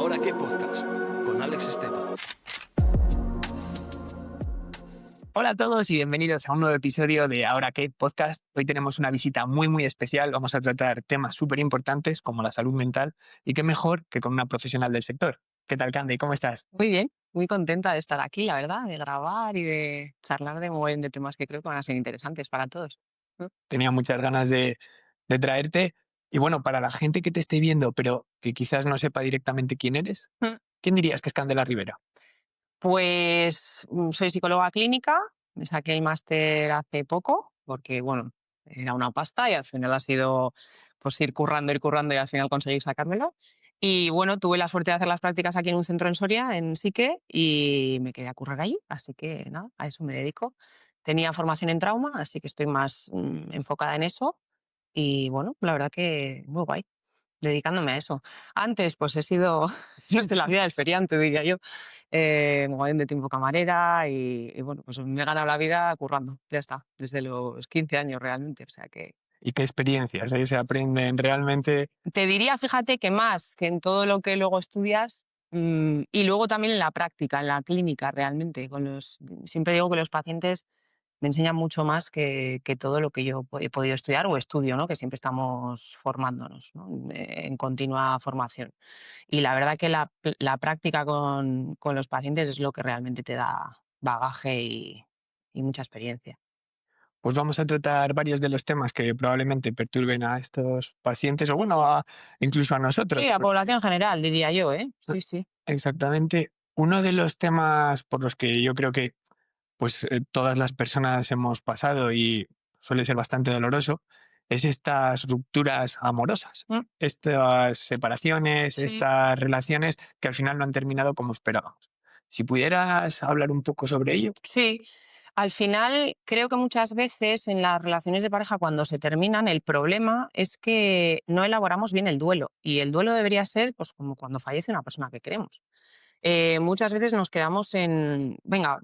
Ahora qué podcast con Alex Esteban. Hola a todos y bienvenidos a un nuevo episodio de Ahora qué podcast. Hoy tenemos una visita muy especial. Vamos a tratar temas súper importantes como la salud mental y qué mejor que con una profesional del sector. ¿Qué tal, Candy? ¿Cómo estás? Muy bien, muy contenta de estar aquí, la verdad, de grabar y de charlar de un montón de temas que creo que van a ser interesantes para todos. Tenía muchas ganas de traerte. Y bueno, para la gente que te esté viendo, pero que quizás no sepa directamente quién eres, Mm. ¿quién dirías que es Candela Rivera? Pues soy psicóloga clínica, me saqué el máster hace poco, porque bueno, era una pasta y al final ha sido pues ir currando y al final conseguir sacármelo. Y bueno, tuve la suerte de hacer las prácticas aquí en un centro en Soria, en Psique, y me quedé a currar allí, así que nada, a eso me dedico. Tenía formación en trauma, así que estoy más enfocada en eso. Y bueno, la verdad que muy guay, dedicándome a eso. Antes, pues he sido, no sé, la vida del feriante, diría yo, mogollón de tiempo camarera y bueno, pues me he ganado la vida currando, ya está, desde los 15 años realmente, o sea que... ¿Y qué experiencias se aprenden realmente? Te diría, fíjate, que más que en todo lo que luego estudias y luego también en la práctica, en la clínica realmente. Siempre digo que los pacientes me enseñan mucho más que todo lo que yo he podido estudiar o estudio, ¿no? Que siempre estamos formándonos, ¿no? En continua formación. Y la verdad que la práctica con los pacientes es lo que realmente te da bagaje y mucha experiencia. Pues vamos a tratar varios de los temas que probablemente perturben a estos pacientes o bueno, incluso a nosotros. Sí, a población general, diría yo, ¿eh? Sí, sí. Exactamente. Uno de los temas por los que yo creo que todas las personas hemos pasado y suele ser bastante doloroso es estas rupturas amorosas, Mm, estas separaciones, sí. estas relaciones que al final no han terminado como esperábamos. Si pudieras hablar un poco sobre ello. Sí, al final creo que muchas veces en las relaciones de pareja cuando se terminan el problema es que no elaboramos bien el duelo y el duelo debería ser pues como cuando fallece una persona que queremos. Muchas veces nos quedamos venga,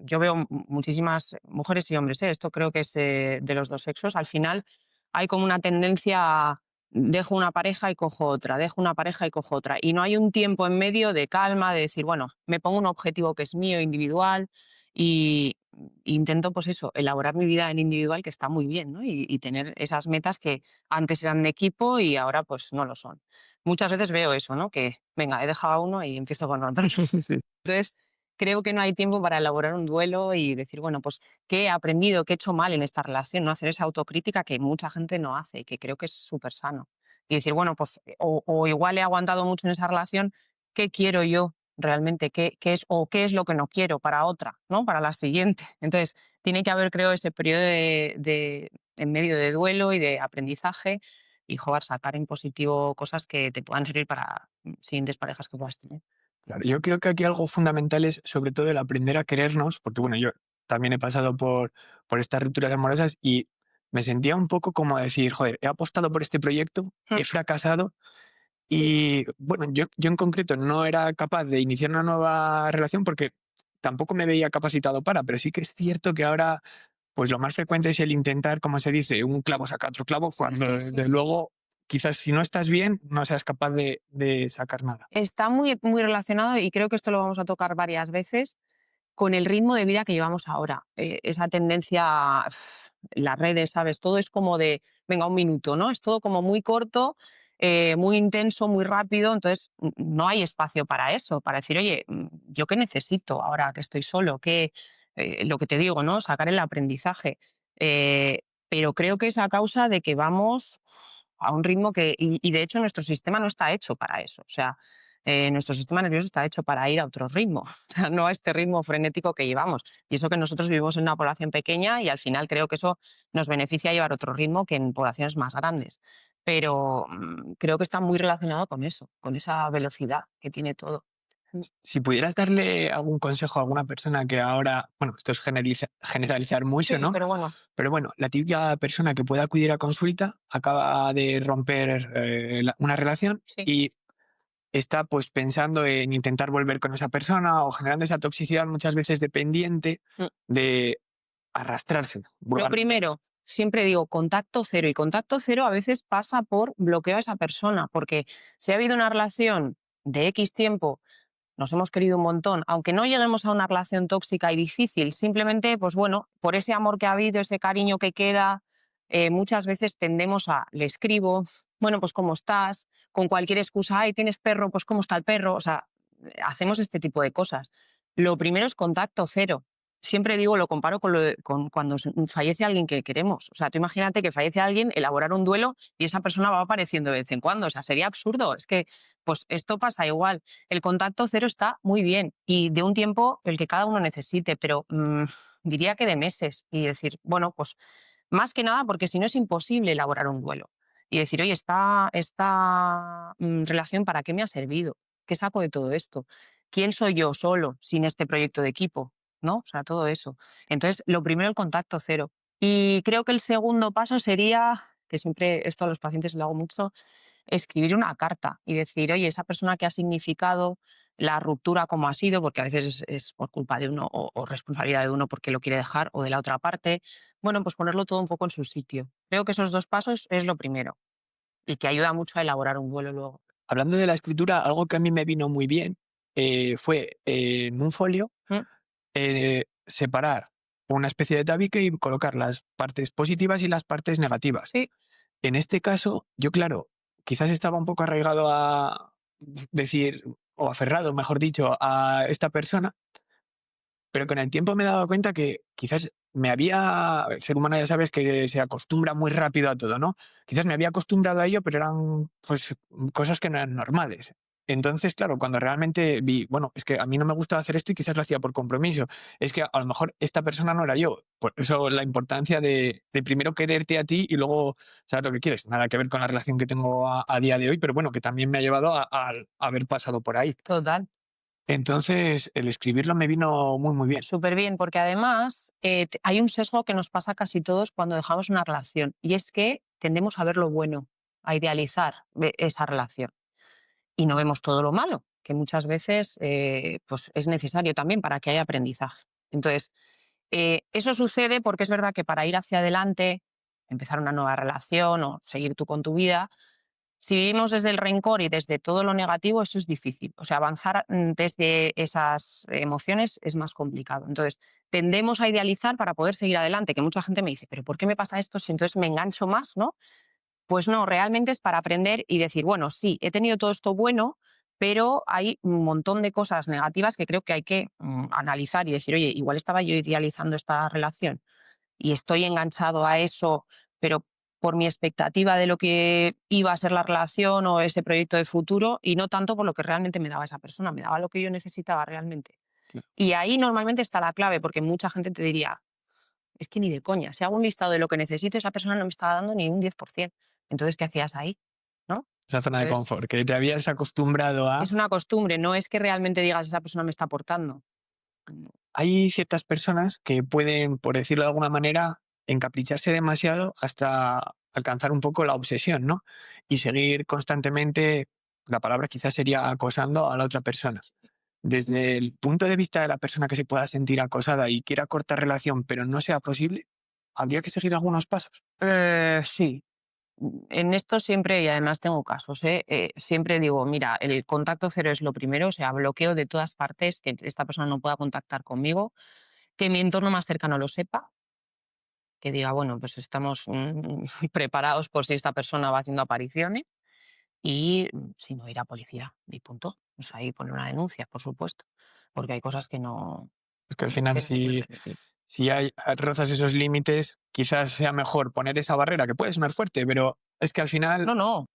yo veo muchísimas mujeres y hombres, esto creo que es de los dos sexos, al final hay como una tendencia a dejo una pareja y cojo otra, dejo una pareja y cojo otra, y no hay un tiempo en medio de calma, de decir, bueno, me pongo un objetivo que es mío, individual, y intento, pues eso, elaborar mi vida en individual, que está muy bien, ¿no? Y tener esas metas que antes eran de equipo y ahora pues no lo son. Muchas veces veo eso, ¿no? Que, venga, he dejado a uno y empiezo con otro. Sí. Entonces, creo que no hay tiempo para elaborar un duelo y decir, bueno, pues, ¿qué he aprendido? ¿Qué he hecho mal en esta relación? ¿No? Hacer esa autocrítica que mucha gente no hace y que creo que es súper sano. Y decir, bueno, pues, o igual he aguantado mucho en esa relación, ¿qué quiero yo realmente? ¿Qué es lo que no quiero para otra, ¿no? Para la siguiente. Entonces, tiene que haber, creo, ese periodo en medio de duelo y de aprendizaje y jugar, sacar en positivo cosas que te puedan servir para siguientes parejas que puedas tener. Claro, yo creo que aquí algo fundamental es sobre todo el aprender a querernos, porque bueno, yo también he pasado por estas rupturas amorosas y me sentía un poco como decir, joder, he apostado por este proyecto, he fracasado y bueno, yo en concreto no era capaz de iniciar una nueva relación porque tampoco me veía capacitado pero sí que es cierto que ahora pues lo más frecuente es el intentar, como se dice, un clavo saca otro clavo, cuando desde luego quizás si no estás bien no seas capaz de sacar nada. Está muy relacionado, y creo que esto lo vamos a tocar varias veces, con el ritmo de vida que llevamos ahora. Esa tendencia, las redes, ¿sabes? Todo es como de, venga, un minuto, ¿no? Es todo como muy corto, muy intenso, muy rápido. Entonces, no hay espacio para eso, para decir, oye, ¿yo qué necesito ahora que estoy solo? Lo que te digo, ¿no? Sacar el aprendizaje. Eh, pero creo que es a causa de que vamos a un ritmo y de hecho nuestro sistema no está hecho para eso. O sea, nuestro sistema nervioso está hecho para ir a otro ritmo, o sea, no a este ritmo frenético que llevamos. Y eso que nosotros vivimos en una población pequeña y al final creo que eso nos beneficia llevar otro ritmo que en poblaciones más grandes. Pero creo que está muy relacionado con eso, con esa velocidad que tiene todo. Si pudieras darle algún consejo a alguna persona que ahora, bueno, esto es generalizar mucho, Sí, ¿no? pero bueno. Pero bueno, la típica persona que puede acudir a consulta acaba de romper una relación Sí. y está pues pensando en intentar volver con esa persona o generando esa toxicidad muchas veces dependiente Mm. de arrastrarse. Lo primero, siempre digo contacto cero, y contacto cero a veces pasa por bloqueo a esa persona, porque si ha habido una relación de X tiempo nos hemos querido un montón, aunque no lleguemos a una relación tóxica y difícil, simplemente, pues bueno, por ese amor que ha habido, ese cariño que queda, muchas veces tendemos le escribo, bueno, pues ¿cómo estás? Con cualquier excusa, ay, ¿tienes perro? Pues ¿cómo está el perro? O sea, hacemos este tipo de cosas. Lo primero es contacto cero. Siempre digo, lo comparo con cuando fallece alguien que queremos. O sea, tú imagínate que fallece alguien, elaborar un duelo y esa persona va apareciendo de vez en cuando. O sea, sería absurdo. Es que, pues esto pasa igual. El contacto cero está muy bien y de un tiempo el que cada uno necesite, pero diría que de meses. Y decir, bueno, pues más que nada porque si no es imposible elaborar un duelo. Y decir, oye, esta relación, ¿para qué me ha servido? ¿Qué saco de todo esto? ¿Quién soy yo solo sin este proyecto de equipo? ¿No? O sea, todo eso. Entonces, lo primero, el contacto cero. Y creo que el segundo paso sería, que siempre esto a los pacientes lo hago mucho, escribir una carta y decir, oye, esa persona que ha significado la ruptura como ha sido, porque a veces es por culpa de uno o responsabilidad de uno porque lo quiere dejar o de la otra parte, bueno, pues ponerlo todo un poco en su sitio. Creo que esos 2 pasos es lo primero y que ayuda mucho a elaborar un duelo luego. Hablando de la escritura, algo que a mí me vino muy bien fue en un folio ¿Mm? separar una especie de tabique y colocar las partes positivas y las partes negativas. Sí, En este caso, yo, claro, quizás estaba un poco arraigado a decir, o aferrado, mejor dicho, a esta persona, pero con el tiempo me he dado cuenta que quizás el ser humano ya sabes que se acostumbra muy rápido a todo, ¿no? Quizás me había acostumbrado a ello, pero eran pues cosas que no eran normales. Entonces, claro, cuando realmente vi, bueno, es que a mí no me gustaba hacer esto y quizás lo hacía por compromiso, es que a lo mejor esta persona no era yo. Por eso la importancia de primero quererte a ti y luego saber lo que quieres. Nada que ver con la relación que tengo a día de hoy, pero bueno, que también me ha llevado a haber pasado por ahí. total. Entonces, el escribirlo me vino muy, muy bien. Súper bien, porque además hay un sesgo que nos pasa a casi todos cuando dejamos una relación y es que tendemos a ver lo bueno, a idealizar esa relación y no vemos todo lo malo, que muchas veces pues es necesario también para que haya aprendizaje. Entonces, eso sucede porque es verdad que para ir hacia adelante, empezar una nueva relación o seguir tú con tu vida, si vivimos desde el rencor y desde todo lo negativo, eso es difícil. O sea, avanzar desde esas emociones es más complicado. Entonces, tendemos a idealizar para poder seguir adelante, que mucha gente me dice, pero ¿por qué me pasa esto si entonces me engancho más, no? Pues no, realmente es para aprender y decir, bueno, sí, he tenido todo esto bueno, pero hay un montón de cosas negativas que creo que hay que analizar y decir, oye, igual estaba yo idealizando esta relación y estoy enganchado a eso, pero por mi expectativa de lo que iba a ser la relación o ese proyecto de futuro y no tanto por lo que realmente me daba esa persona, me daba lo que yo necesitaba realmente. Claro. Y ahí normalmente está la clave, porque mucha gente te diría, es que ni de coña, si hago un listado de lo que necesito, esa persona no me estaba dando ni un 10%. Entonces, ¿qué hacías ahí? ¿No? Esa zona de Entonces, confort, que te habías acostumbrado a... es una costumbre, no es que realmente digas, esa persona me está aportando. Hay ciertas personas que pueden, por decirlo de alguna manera, encapricharse demasiado hasta alcanzar un poco la obsesión, ¿no? Y seguir constantemente, la palabra quizás sería acosando a la otra persona. Desde el punto de vista de la persona que se pueda sentir acosada y quiera cortar relación, pero no sea posible, habría que seguir algunos pasos. Sí, en esto siempre, y además tengo casos, siempre digo, mira, el contacto cero es lo primero, o sea, bloqueo de todas partes, que esta persona no pueda contactar conmigo, que mi entorno más cercano lo sepa, que diga, bueno, pues estamos preparados por si esta persona va haciendo apariciones y si no, ir a policía, y punto. O sea, ahí poner una denuncia, por supuesto, porque hay cosas que no, Es que al final, que no se pueden si, permitir. si hay, rozas esos límites, quizás sea mejor poner esa barrera, que puede sonar fuerte, pero es que al final, No, no.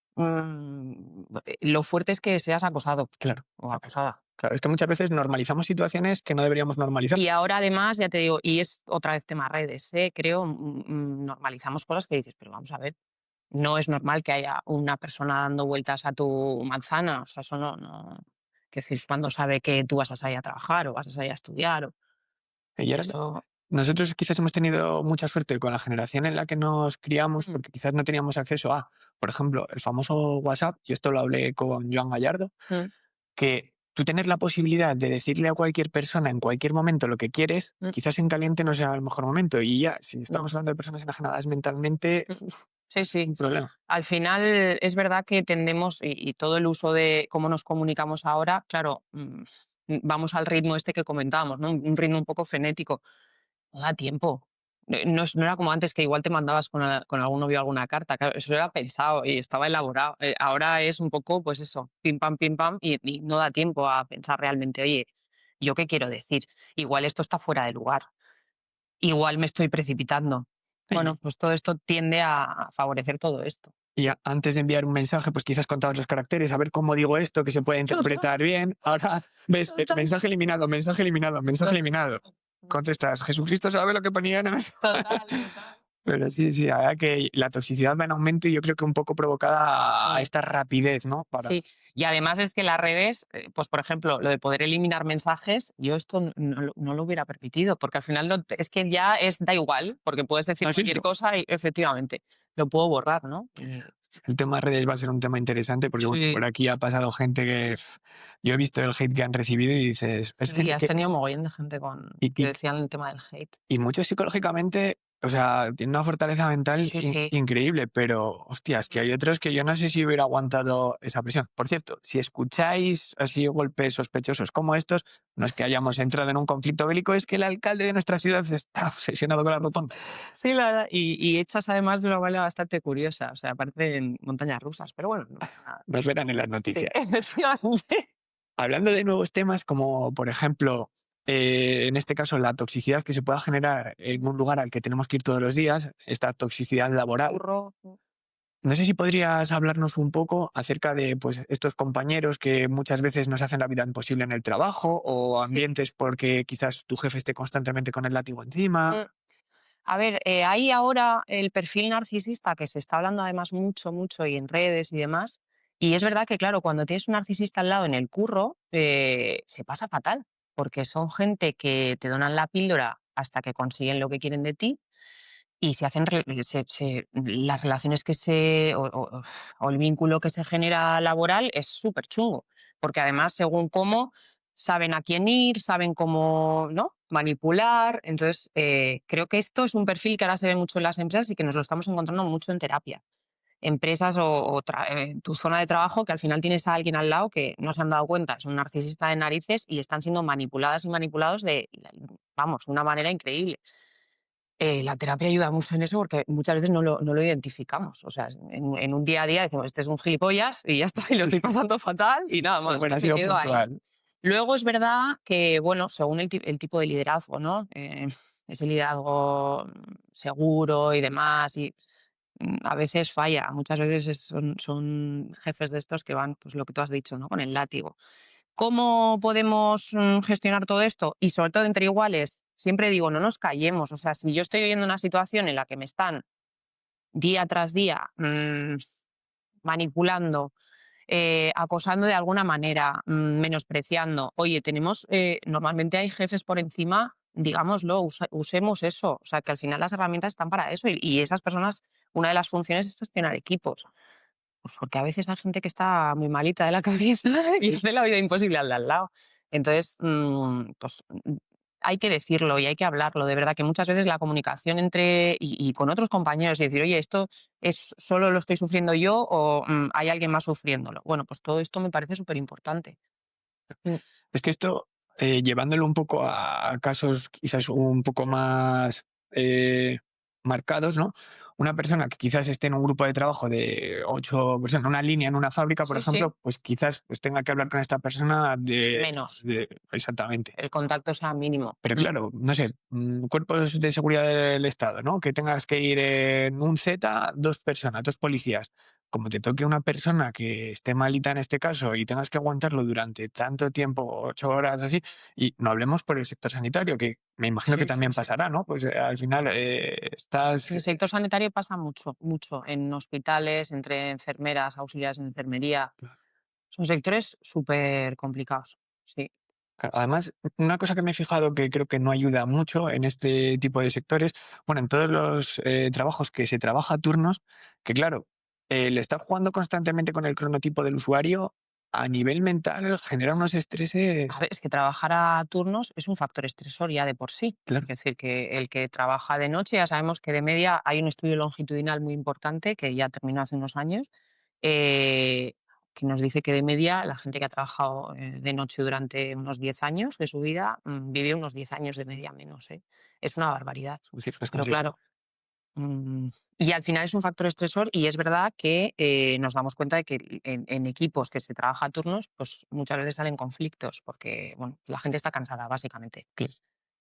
Lo fuerte es que seas acosado claro, o acosada. claro, es que muchas veces normalizamos situaciones que no deberíamos normalizar. Y ahora además, ya te digo, y es otra vez tema redes, creo, normalizamos cosas que dices, pero vamos a ver, no es normal que haya una persona dando vueltas a tu manzana, o sea, eso no, que decir, cuando sabe que tú vas a salir a trabajar o vas a salir a estudiar, Y ahora eso, nosotros quizás hemos tenido mucha suerte con la generación en la que nos criamos, mm, porque quizás no teníamos acceso a, por ejemplo, el famoso WhatsApp, y esto lo hablé con Joan Gallardo, mm, que tú tener la posibilidad de decirle a cualquier persona en cualquier momento lo que quieres, mm, quizás en caliente no sea el mejor momento. Y ya, si no. estamos hablando de personas enajenadas mentalmente, Sí, sí. Un problema. Al final es verdad que tendemos, y todo el uso de cómo nos comunicamos ahora, claro, vamos al ritmo este que comentábamos, ¿no? Un ritmo un poco frenético. No da tiempo. No era como antes que igual te mandabas con algún novio alguna carta. Claro, eso era pensado y estaba elaborado. Ahora es un poco, pues eso, pim pam, y no da tiempo a pensar realmente, oye, ¿yo qué quiero decir? Igual esto está fuera de lugar. Igual me estoy precipitando. Bueno, pues todo esto tiende a favorecer todo esto. Y antes de enviar un mensaje, pues quizás contabas los caracteres, a ver cómo digo esto, que se puede interpretar bien. Ahora ves, mensaje eliminado, mensaje eliminado, mensaje eliminado. Contestas, Jesucristo sabe lo que ponía en el mensaje. Total. Pero sí, la verdad que la toxicidad va en aumento y yo creo que un poco provocada a Sí. esta rapidez, ¿no? Sí, y además es que las redes, pues por ejemplo, lo de poder eliminar mensajes, yo esto no lo hubiera permitido, porque al final es que ya da igual, porque puedes decir Así cualquier es. cosa y efectivamente lo puedo borrar, ¿no? El tema de redes va a ser un tema interesante porque bueno, Sí. por aquí ha pasado gente que yo he visto el hate que han recibido y dices, es Sí, has que tenido mogollón de gente y, que y- decían el tema del hate. y muchos psicológicamente, o sea, tienen una fortaleza mental Sí. increíble, pero hostias, que hay otros que yo no sé si hubiera aguantado esa presión. Por cierto, si escucháis así golpes sospechosos como estos, no es que hayamos entrado en un conflicto bélico, es que el alcalde de nuestra ciudad está obsesionado con la rotonda. Sí, la verdad, y hechas además de una manera bastante curiosa, o sea, parecen montañas rusas, pero bueno, no pasa nada. Nos verán en las Sí, noticias. efectivamente. Hablando de nuevos temas como, por ejemplo, en este caso, la toxicidad que se pueda generar en un lugar al que tenemos que ir todos los días, esta toxicidad laboral. Curro. No sé si podrías hablarnos un poco acerca de pues, estos compañeros que muchas veces nos hacen la vida imposible en el trabajo o Sí. ambientes porque quizás tu jefe esté constantemente con el látigo encima. A ver, hay ahora el perfil narcisista que se está hablando además mucho y en redes y demás. Y es verdad que, claro, cuando tienes un narcisista al lado en el curro, se pasa fatal, porque son gente que te donan la píldora hasta que consiguen lo que quieren de ti y se hacen las relaciones o el vínculo que se genera laboral es súper chungo, porque además según cómo saben a quién ir, saben cómo, ¿no?, manipular. Entonces, creo que esto es un perfil que ahora se ve mucho en las empresas y que nos lo estamos encontrando mucho en terapia. Empresas tu zona de trabajo que al final tienes a alguien al lado que no se han dado cuenta, es un narcisista de narices y están siendo manipuladas y manipulados vamos, una manera increíble. La terapia ayuda mucho en eso porque muchas veces no lo identificamos. O sea, en un día a día decimos, este es un gilipollas y ya está, y lo estoy pasando fatal y nada Pero más. bueno, ha Me sido quedo ahí. puntual. Luego es verdad que, bueno, según el tipo de liderazgo, ¿no? Ese liderazgo seguro y demás, y a veces falla. Muchas veces son jefes de estos que van, pues lo que tú has dicho, ¿no?, con el látigo. ¿Cómo podemos gestionar todo esto? Y sobre todo entre iguales, siempre digo, no nos callemos. O sea, si yo estoy viviendo una situación en la que me están día tras día manipulando, acosando de alguna manera, menospreciando, oye, normalmente hay jefes por encima, digámoslo, usemos eso. O sea, que al final las herramientas están para eso y esas personas, una de las funciones es gestionar equipos. Pues porque a veces hay gente que está muy malita de la cabeza y hace la vida imposible al de al lado. Entonces, pues hay que decirlo y hay que hablarlo. De verdad que muchas veces la comunicación y con otros compañeros y decir, oye, esto solo lo estoy sufriendo yo o hay alguien más sufriéndolo. Bueno, pues todo esto me parece súper importante. Es que esto, llevándolo un poco a casos quizás un poco más marcados, ¿no? Una persona que quizás esté en un grupo de trabajo de 8 personas, una línea en una fábrica, por Sí, sí. ejemplo, pues quizás pues tenga que hablar con esta persona Menos. exactamente. El contacto sea mínimo. Pero claro, no sé, cuerpos de seguridad del Estado, ¿no? Que tengas que ir en un Z, 2 personas, 2 policías. Como te toque una persona que esté malita en este caso y tengas que aguantarlo durante tanto tiempo, 8 horas así, y no hablemos por el sector sanitario, que me imagino que Sí, también sí, sí. pasará, ¿no? Pues al final estás... En el sector sanitario pasa mucho. En hospitales, entre enfermeras, auxiliares en enfermería. Son sectores súper complicados. Sí. Además, una cosa que me he fijado que creo que no ayuda mucho en este tipo de sectores, bueno, en todos los trabajos que se trabaja a turnos, que claro, el estar jugando constantemente con el cronotipo del usuario a nivel mental genera unos estreses. A ver, es que trabajar a turnos es un factor estresor ya de por sí. Claro. Es decir, que el que trabaja de noche, ya sabemos que de media hay un estudio longitudinal muy importante que ya terminó hace unos años, eh, que nos dice que de media la gente que ha trabajado de noche durante unos 10 años de su vida vive unos 10 años de media menos. Es una barbaridad. Son cifras Pero considerables. claro, y al final es un factor estresor y es verdad que nos damos cuenta de que en equipos que se trabaja a turnos, pues muchas veces salen conflictos porque bueno, la gente está cansada básicamente Claro.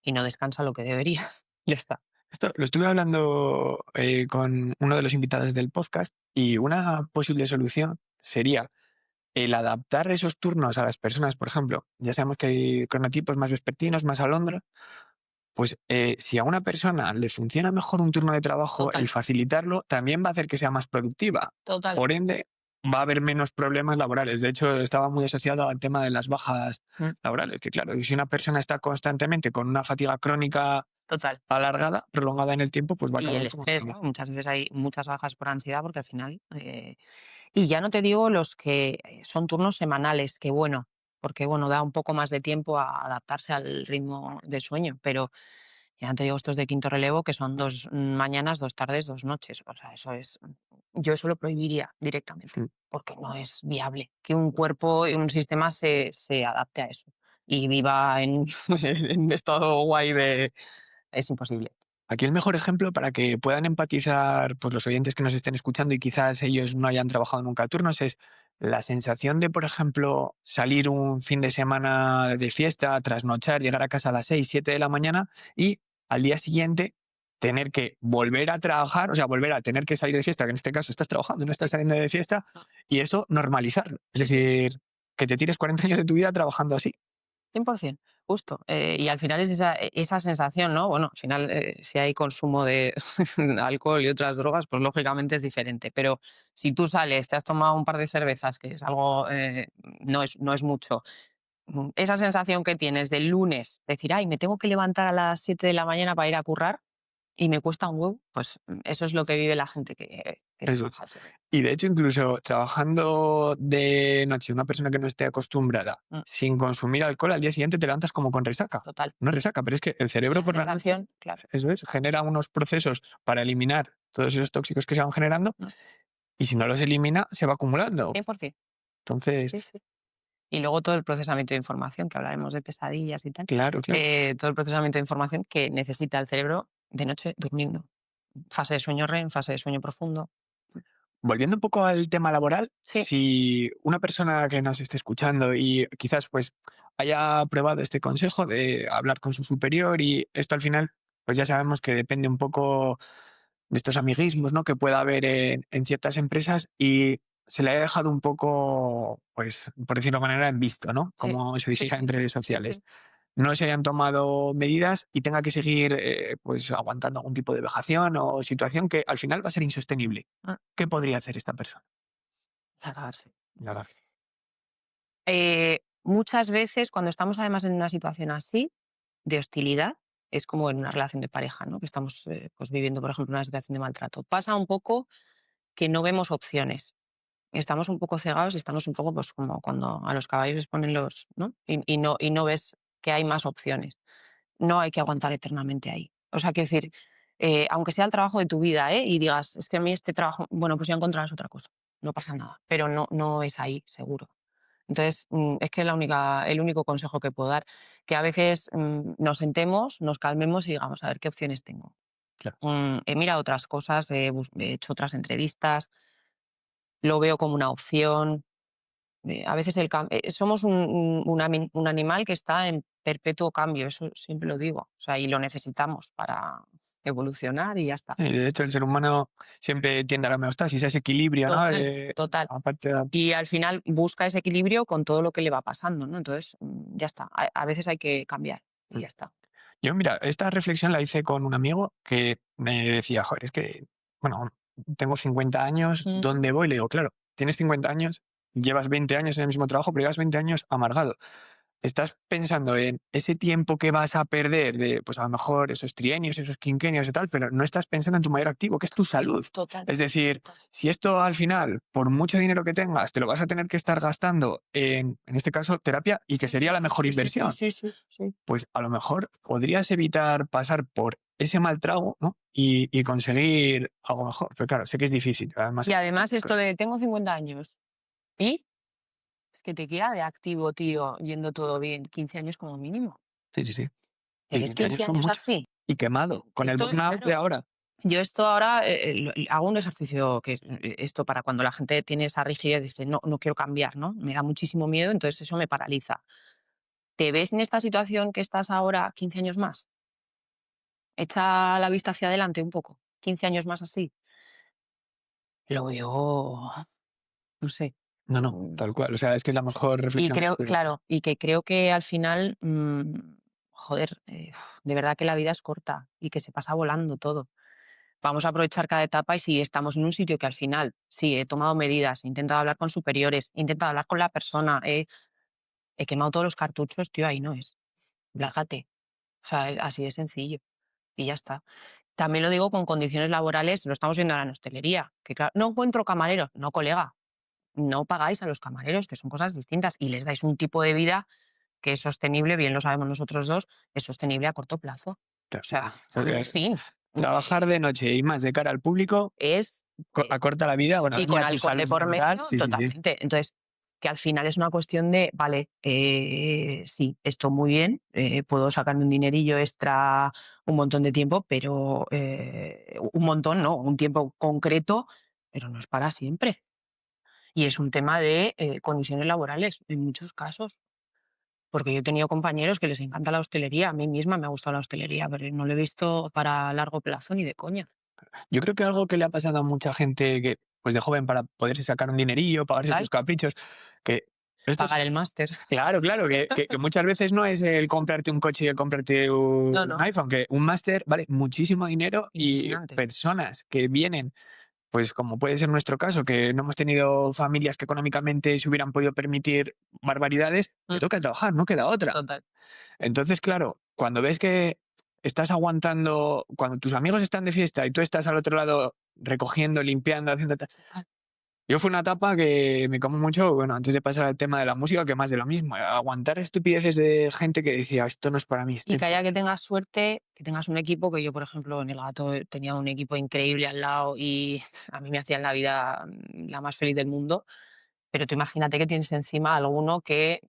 y no descansa lo que debería. Ya está. Esto lo estuve hablando con uno de los invitados del podcast y una posible solución sería el adaptar esos turnos a las personas. Por ejemplo, ya sabemos que hay cronotipos más vespertinos, más alondra. Pues si a una persona le funciona mejor un turno de trabajo, el Total, facilitarlo también va a hacer que sea más productiva. total. Por ende, va a haber menos problemas laborales. De hecho, estaba muy asociado al tema de las bajas Mm, laborales, que claro, si una persona está constantemente con una fatiga crónica Total. alargada, prolongada en el tiempo, pues va a Y el acabar como estrés, ¿no? Muchas veces hay muchas bajas por ansiedad porque al final y ya no te digo los que son turnos semanales, que bueno, porque bueno, da un poco más de tiempo a adaptarse al ritmo de sueño, pero ya no te digo estos de quinto relevo que son 2 mañanas, 2 tardes, 2 noches. O sea, eso es yo eso lo prohibiría directamente, Mm. porque no es viable que un cuerpo y un sistema se adapte a eso y viva en en estado guay de es imposible. Aquí el mejor ejemplo para que puedan empatizar pues, los oyentes que nos estén escuchando y quizás ellos no hayan trabajado nunca a turnos es la sensación de, por ejemplo, salir un fin de semana de fiesta, trasnochar, llegar a casa a las 6 7 de la mañana y al día siguiente tener que volver a trabajar, o sea, volver a tener que salir de fiesta, que en este caso estás trabajando, no estás Sí. saliendo de fiesta, Ah, y eso normalizarlo. Es sí, sí. decir, que te tires 40 años de tu vida trabajando así. 100%, justo. Y al final es esa sensación, ¿no? Bueno, al final, si hay consumo de alcohol y otras drogas, pues lógicamente es diferente. Pero si tú sales, te has tomado un par de cervezas, que es algo, no es mucho, esa sensación que tienes del lunes, decir, ay, me tengo que levantar a las 7 de la mañana para ir a currar y me cuesta un huevo, pues eso es lo que vive la gente que Eso. trabaja. Turno. Y de hecho, incluso trabajando de noche, una persona que no esté acostumbrada, Mm, sin consumir alcohol, al día siguiente te levantas como con resaca. Total. No resaca, pero es que el cerebro La por la noche, sensación, claro. eso es, genera unos procesos para eliminar todos esos tóxicos que se van generando Mm, y si no los elimina, se va acumulando. 100%. Entonces, Sí, sí. Y luego todo el procesamiento de información, que hablaremos de pesadillas y tal. claro, claro. Todo el procesamiento de información que necesita el cerebro de noche durmiendo. Fase de sueño REM, fase de sueño profundo. Volviendo un poco al tema laboral, Sí, si una persona que nos esté escuchando y quizás pues haya probado este consejo de hablar con su superior y esto al final, pues ya sabemos que depende un poco de estos amiguismos, ¿no? Que pueda haber en ciertas empresas y se le haya dejado un poco, pues, por decirlo de alguna manera, en visto, ¿no? sí, Como se sí, diría en sí, redes sí, sociales. sí. No se hayan tomado medidas y tenga que seguir, pues, aguantando algún tipo de vejación o situación que al final va a ser insostenible. Ah, ¿Qué podría hacer esta persona? largarse. Nada. Muchas veces cuando estamos además en una situación así, de hostilidad, es como en una relación de pareja, ¿no? Que estamos pues viviendo, por ejemplo, una situación de maltrato. Pasa un poco que no vemos opciones. Estamos un poco cegados y estamos un poco pues como cuando a los caballos les ponen los, ¿no? Y no ves que hay más opciones. No hay que aguantar eternamente ahí. O sea, quiero decir, aunque sea el trabajo de tu vida, y digas, es que a mí este trabajo, bueno, pues ya encontrarás otra cosa, no pasa nada, pero no es ahí, seguro. Entonces, es que el único consejo que puedo dar, que a veces nos sentemos, nos calmemos y digamos, a ver qué opciones tengo. Claro. He mirado otras cosas, he hecho otras entrevistas, lo veo como una opción. A veces somos un animal que está en perpetuo cambio, eso siempre lo digo, o sea, y lo necesitamos para evolucionar y ya está. Sí, de hecho, el ser humano siempre tiende a la homeostasis, a ese equilibrio, ¿no? Total, total. Aparte de... Y al final busca ese equilibrio con todo lo que le va pasando, ¿no? Entonces, ya está. A veces hay que cambiar y ya está. Yo, mira, esta reflexión la hice con un amigo que me decía, joder, es que, bueno, tengo 50 años, Mm, ¿dónde voy? Le digo, claro, tienes 50 años, llevas 20 años en el mismo trabajo, pero llevas 20 años amargado. estás pensando en ese tiempo que vas a perder de, pues a lo mejor esos trienios, esos quinquenios y tal, pero no estás pensando en tu mayor activo, que es tu salud. Total. Es decir, Total. si esto al final, por mucho dinero que tengas, te lo vas a tener que estar gastando en este caso, terapia, y que sería la mejor inversión, Sí. pues a lo mejor podrías evitar pasar por ese mal trago, ¿no? Y conseguir algo mejor. Pero claro, sé que es difícil. Además, Y además esto pues, de tengo 50 años y es que te queda de activo, tío, yendo todo bien, 15 años como mínimo. sí, sí, sí. Y ¿Eres 15 años 15 son años muchos. así? Y quemado, con el Esto, burnout de claro, ahora. yo esto ahora hago un ejercicio que es esto para cuando la gente tiene esa rigidez, dice, no, no quiero cambiar, ¿no? Me da muchísimo miedo, entonces eso me paraliza. ¿Te ves en esta situación que estás ahora 15 años más? Echa la vista hacia adelante un poco, 15 años más así. Lo veo, no sé. No, no, tal cual. O sea, es que es la mejor Y reflexión que creo, puedes hacer. claro, y que creo que al final, joder, de verdad que la vida es corta y que se pasa volando todo. Vamos a aprovechar cada etapa y si estamos en un sitio que al final, sí, he tomado medidas, he intentado hablar con superiores, he intentado hablar con la persona, he quemado todos los cartuchos, tío, ahí no es. Lárgate. O sea, es así de sencillo. Y ya está. También lo digo con condiciones laborales, lo estamos viendo ahora en hostelería, que claro, no encuentro camareros, no colega, no pagáis a los camareros, que son cosas distintas, y les dais un tipo de vida que es sostenible, bien lo sabemos nosotros dos, es sostenible a corto plazo. O Claro. sea, O sea, en fin, trabajar de noche y más de cara al público es acorta la vida, bueno, y daña con tu alcohol de salud por mental. medio, Sí, sí, sí. totalmente. Entonces, que al final es una cuestión de, vale, sí, esto muy bien, puedo sacarme un dinerillo extra un montón de tiempo, pero un montón, ¿no? Un tiempo concreto, pero no es para siempre. Y es un tema de condiciones laborales en muchos casos. Porque yo he tenido compañeros que les encanta la hostelería, a mí misma me ha gustado la hostelería, pero no lo he visto para largo plazo ni de coña. Yo creo que algo que le ha pasado a mucha gente que, pues de joven, para poderse sacar un dinerillo, pagarse ¿Sabes? sus caprichos, que esto es, Pagar el máster. claro, claro, que muchas veces no es el comprarte un coche y el comprarte No, un no. iPhone, que un máster vale muchísimo dinero y Impresionante. personas que vienen, pues como puede ser nuestro caso, que no hemos tenido familias que económicamente se hubieran podido permitir barbaridades, te Mm, toca trabajar, no queda otra. Total. Entonces, claro, cuando ves que estás aguantando, cuando tus amigos están de fiesta y tú estás al otro lado recogiendo, limpiando, haciendo tal. Total. Yo fue una etapa que me como mucho, bueno, antes de pasar al tema de la música, que más de lo mismo. Aguantar estupideces de gente que decía, esto no es para mí. Y que haya que tengas suerte, que tengas un equipo, que yo, por ejemplo, en el Gato tenía un equipo increíble al lado y a mí me hacían la vida la más feliz del mundo. Pero tú imagínate que tienes encima alguno que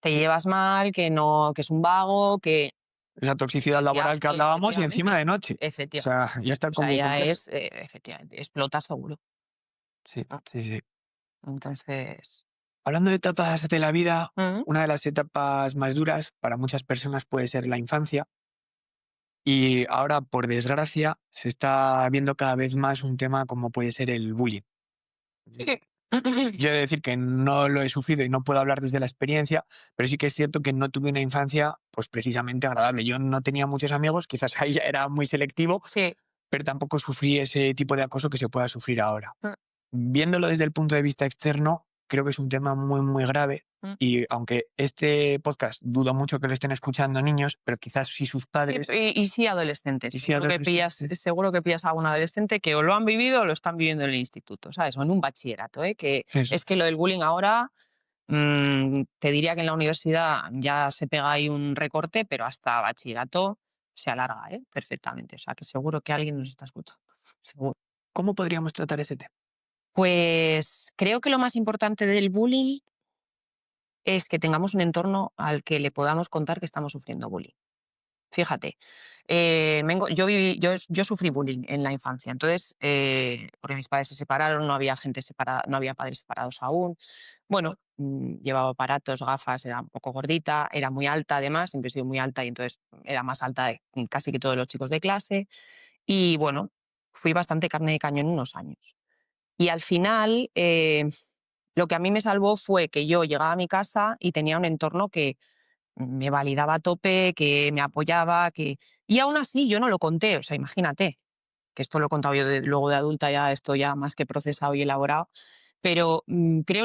te llevas mal, que no, que es un vago, que Esa toxicidad laboral que hablábamos y encima de noche. O sea, efectivamente. ya está el O sea, combo ya completo. es, efectivamente, explota seguro. Sí, Ah, sí, sí. Entonces, Hablando de etapas de la vida, mm, una de las etapas más duras para muchas personas puede ser la infancia. Y ahora, por desgracia, se está viendo cada vez más un tema como puede ser el bullying. Yo he de decir que no lo he sufrido y no puedo hablar desde la experiencia, pero sí que es cierto que no tuve una infancia, pues precisamente agradable. Yo no tenía muchos amigos, quizás ahí ya era muy selectivo, sí. pero tampoco sufrí ese tipo de acoso que se pueda sufrir ahora. Mm, Viéndolo desde el punto de vista externo, creo que es un tema muy, muy grave. mm. Y aunque este podcast dudo mucho que lo estén escuchando niños, pero quizás sí sus padres Y sí adolescentes. y sí adolescentes. Seguro que pillas a un adolescente que o lo han vivido o lo están viviendo en el instituto, ¿sabes? O en un bachillerato, ¿eh? Que Eso. es que lo del bullying ahora, te diría que en la universidad ya se pega ahí un recorte, pero hasta bachillerato se alarga, ¿eh? Perfectamente. O sea, que seguro que alguien nos está escuchando. Seguro. ¿Cómo podríamos tratar ese tema? Pues creo que lo más importante del bullying es que tengamos un entorno al que le podamos contar que estamos sufriendo bullying. Fíjate, yo sufrí bullying en la infancia, entonces, porque mis padres se separaron, no había gente separada, no había padres separados aún. Bueno, llevaba aparatos, gafas, era un poco gordita, era muy alta además, siempre he sido muy alta y entonces era más alta de casi que todos los chicos de clase. Y bueno, fui bastante carne de cañón unos años. Y al final, lo que a mí me salvó fue que yo llegaba a mi casa y tenía un entorno que me validaba a tope, que me apoyaba, que... Y aún así yo no lo conté, o sea, imagínate, que esto lo he contado yo luego de adulta, ya esto ya más que procesado y elaborado, pero creo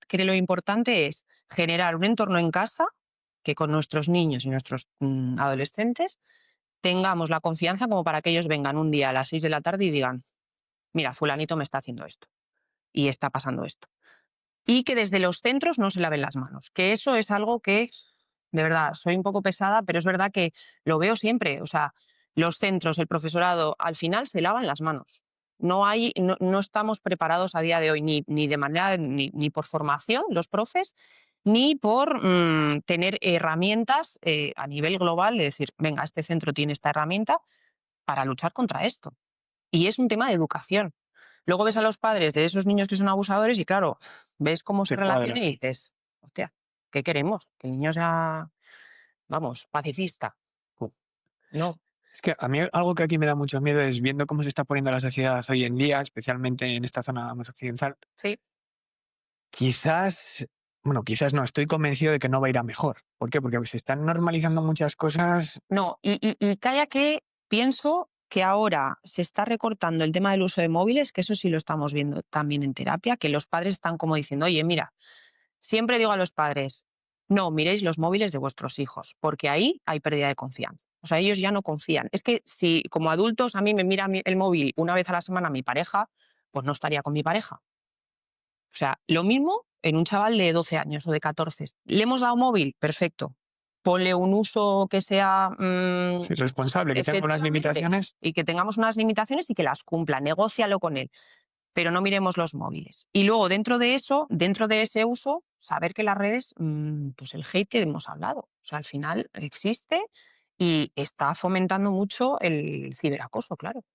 que lo importante es generar un entorno en casa que con nuestros niños y nuestros adolescentes tengamos la confianza como para que ellos vengan un día a las 6 de la tarde y digan, mira, fulanito me está haciendo esto y está pasando esto. Y que desde los centros no se laven las manos, que eso es algo que, de verdad, soy un poco pesada, pero es verdad que lo veo siempre. O sea, los centros, el profesorado, al final se lavan las manos. No estamos preparados a día de hoy ni de manera, ni por formación, los profes, ni por tener herramientas a nivel global de decir, venga, este centro tiene esta herramienta para luchar contra esto. Y es un tema de educación. Luego ves a los padres de esos niños que son abusadores y claro, ves cómo se Se cuadra. relacionan y dices, hostia, ¿qué queremos? Que el niño sea, vamos, pacifista. No. Es que a mí algo que aquí me da mucho miedo es viendo cómo se está poniendo la sociedad hoy en día, especialmente en esta zona más occidental. Sí. Quizás no, estoy convencido de que no va a ir a mejor. ¿Por qué? Porque se están normalizando muchas cosas. No, y calla que pienso que ahora se está recortando el tema del uso de móviles, que eso sí lo estamos viendo también en terapia, que los padres están como diciendo, oye, mira, siempre digo a los padres, no miréis los móviles de vuestros hijos, porque ahí hay pérdida de confianza. O sea, ellos ya no confían. Es que si como adultos a mí me mira el móvil una vez a la semana mi pareja, pues no estaría con mi pareja. O sea, lo mismo en un chaval de 12 años o de 14. ¿Le hemos dado móvil? Perfecto. Ponle un uso que sea Sí, responsable, que tenga unas efectivamente, limitaciones. y que tengamos unas limitaciones y que las cumpla. Negócialo con él, pero no miremos los móviles. Y luego dentro de eso, dentro de ese uso, saber que las redes, pues el hate que hemos hablado, o sea, al final existe y está fomentando mucho el ciberacoso, claro.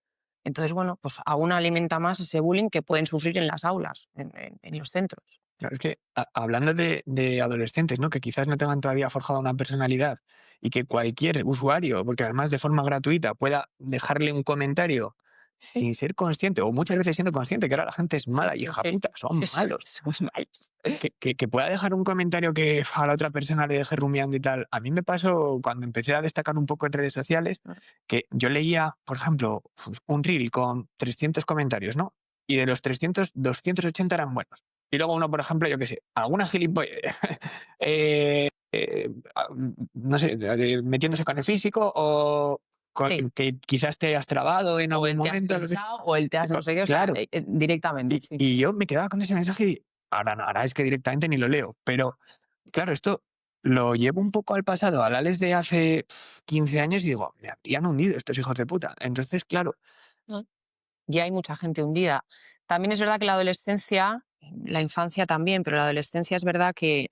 Entonces, bueno, pues aún alimenta más ese bullying que pueden sufrir en las aulas, en los centros. Claro, es que hablando de adolescentes, ¿no? Que quizás no tengan todavía forjado una personalidad y que cualquier usuario, porque además de forma gratuita, pueda dejarle un comentario Sí. sin ser consciente, o muchas veces siendo consciente, que ahora la gente es mala y hija Sí. puta, son malos. Son malos. Que pueda dejar un comentario que a la otra persona le deje rumiando y tal. A mí me pasó cuando empecé a destacar un poco en redes sociales, que yo leía, por ejemplo, pues, un reel con 300 comentarios, ¿no? Y de los 300, 280 eran buenos. Y luego uno, por ejemplo, yo qué sé, alguna gilipollez, no sé, metiéndose con el físico o Sí. que quizás te has trabado en O algún el te has momento. pinchado, o el te has Sí, no sé qué, o sea, claro. directamente. Sí. Y yo me quedaba con ese mensaje y ahora es que directamente ni lo leo. Pero claro, esto lo llevo un poco al pasado, a Alex de hace 15 años y digo, me habrían hundido estos hijos de puta. Entonces, claro, Y hay mucha gente hundida. También es verdad que la adolescencia, la infancia también, pero la adolescencia es verdad que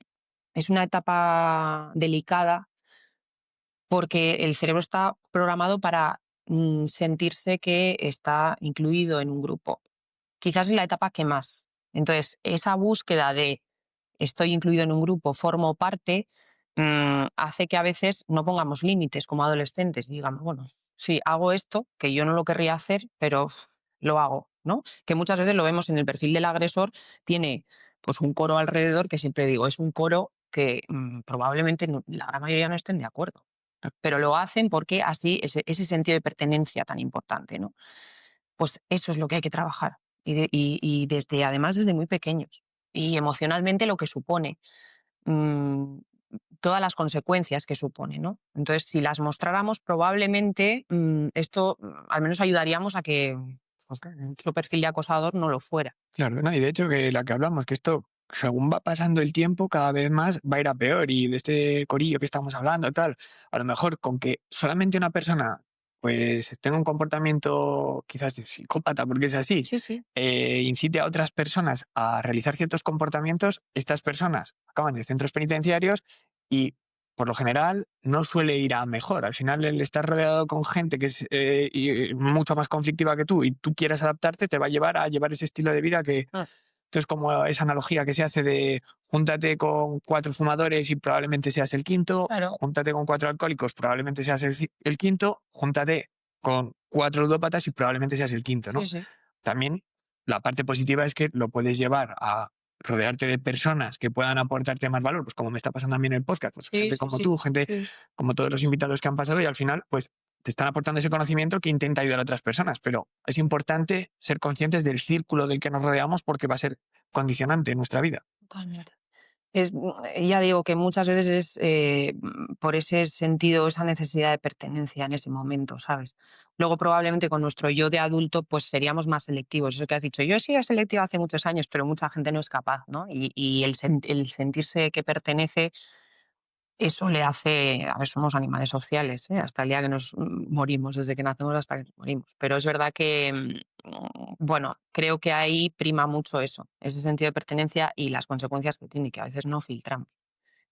es una etapa delicada porque el cerebro está programado para sentirse que está incluido en un grupo. Quizás es la etapa que más. Entonces, esa búsqueda de estoy incluido en un grupo, formo parte, hace que a veces no pongamos límites como adolescentes. Digamos, bueno, sí, hago esto, que yo no lo querría hacer, pero lo hago, ¿no? Que muchas veces lo vemos en el perfil del agresor, tiene pues un coro alrededor que siempre digo, es un coro que probablemente la gran mayoría no estén de acuerdo. Pero lo hacen porque así ese sentido de pertenencia tan importante, ¿no? Pues eso es lo que hay que trabajar. Y desde, además, desde muy pequeños. Y emocionalmente lo que supone, mm, todas las consecuencias que supone, ¿no? Entonces, si las mostráramos, probablemente esto al menos ayudaríamos a que pues, nuestro perfil de acosador no lo fuera. claro, ¿no? Y de hecho que la que hablamos, que esto, según va pasando el tiempo, cada vez más va a ir a peor. Y de este corillo que estamos hablando, tal, a lo mejor con que solamente una persona pues tenga un comportamiento quizás de psicópata, porque es así, Sí, sí. incite a otras personas a realizar ciertos comportamientos, estas personas acaban en centros penitenciarios y por lo general no suele ir a mejor. Al final, el estar rodeado con gente que es mucho más conflictiva que tú y tú quieras adaptarte, te va a llevar ese estilo de vida que... Ah. Entonces, como esa analogía que se hace de júntate con 4 fumadores y probablemente seas el quinto, Claro. júntate con 4 alcohólicos, probablemente seas el quinto, júntate con 4 ludópatas y probablemente seas el quinto, ¿no? Sí, sí. También la parte positiva es que lo puedes llevar a rodearte de personas que puedan aportarte más valor, pues como me está pasando a mí en el podcast, pues Sí, gente sí, como sí. tú, gente Sí. como todos los invitados que han pasado y al final, pues te están aportando ese conocimiento que intenta ayudar a otras personas, pero es importante ser conscientes del círculo del que nos rodeamos porque va a ser condicionante en nuestra vida. Totalmente. Ya digo que muchas veces es por ese sentido, esa necesidad de pertenencia en ese momento, ¿sabes? Luego probablemente con nuestro yo de adulto pues seríamos más selectivos. Eso que has dicho, yo he sido selectiva hace muchos años, pero mucha gente no es capaz, ¿no? Y el sentirse que pertenece, eso le hace, a ver, somos animales sociales, ¿eh? Hasta el día que nos morimos, desde que nacemos hasta que nos morimos. Pero es verdad que, bueno, creo que ahí prima mucho eso, ese sentido de pertenencia y las consecuencias que tiene, que a veces no filtramos.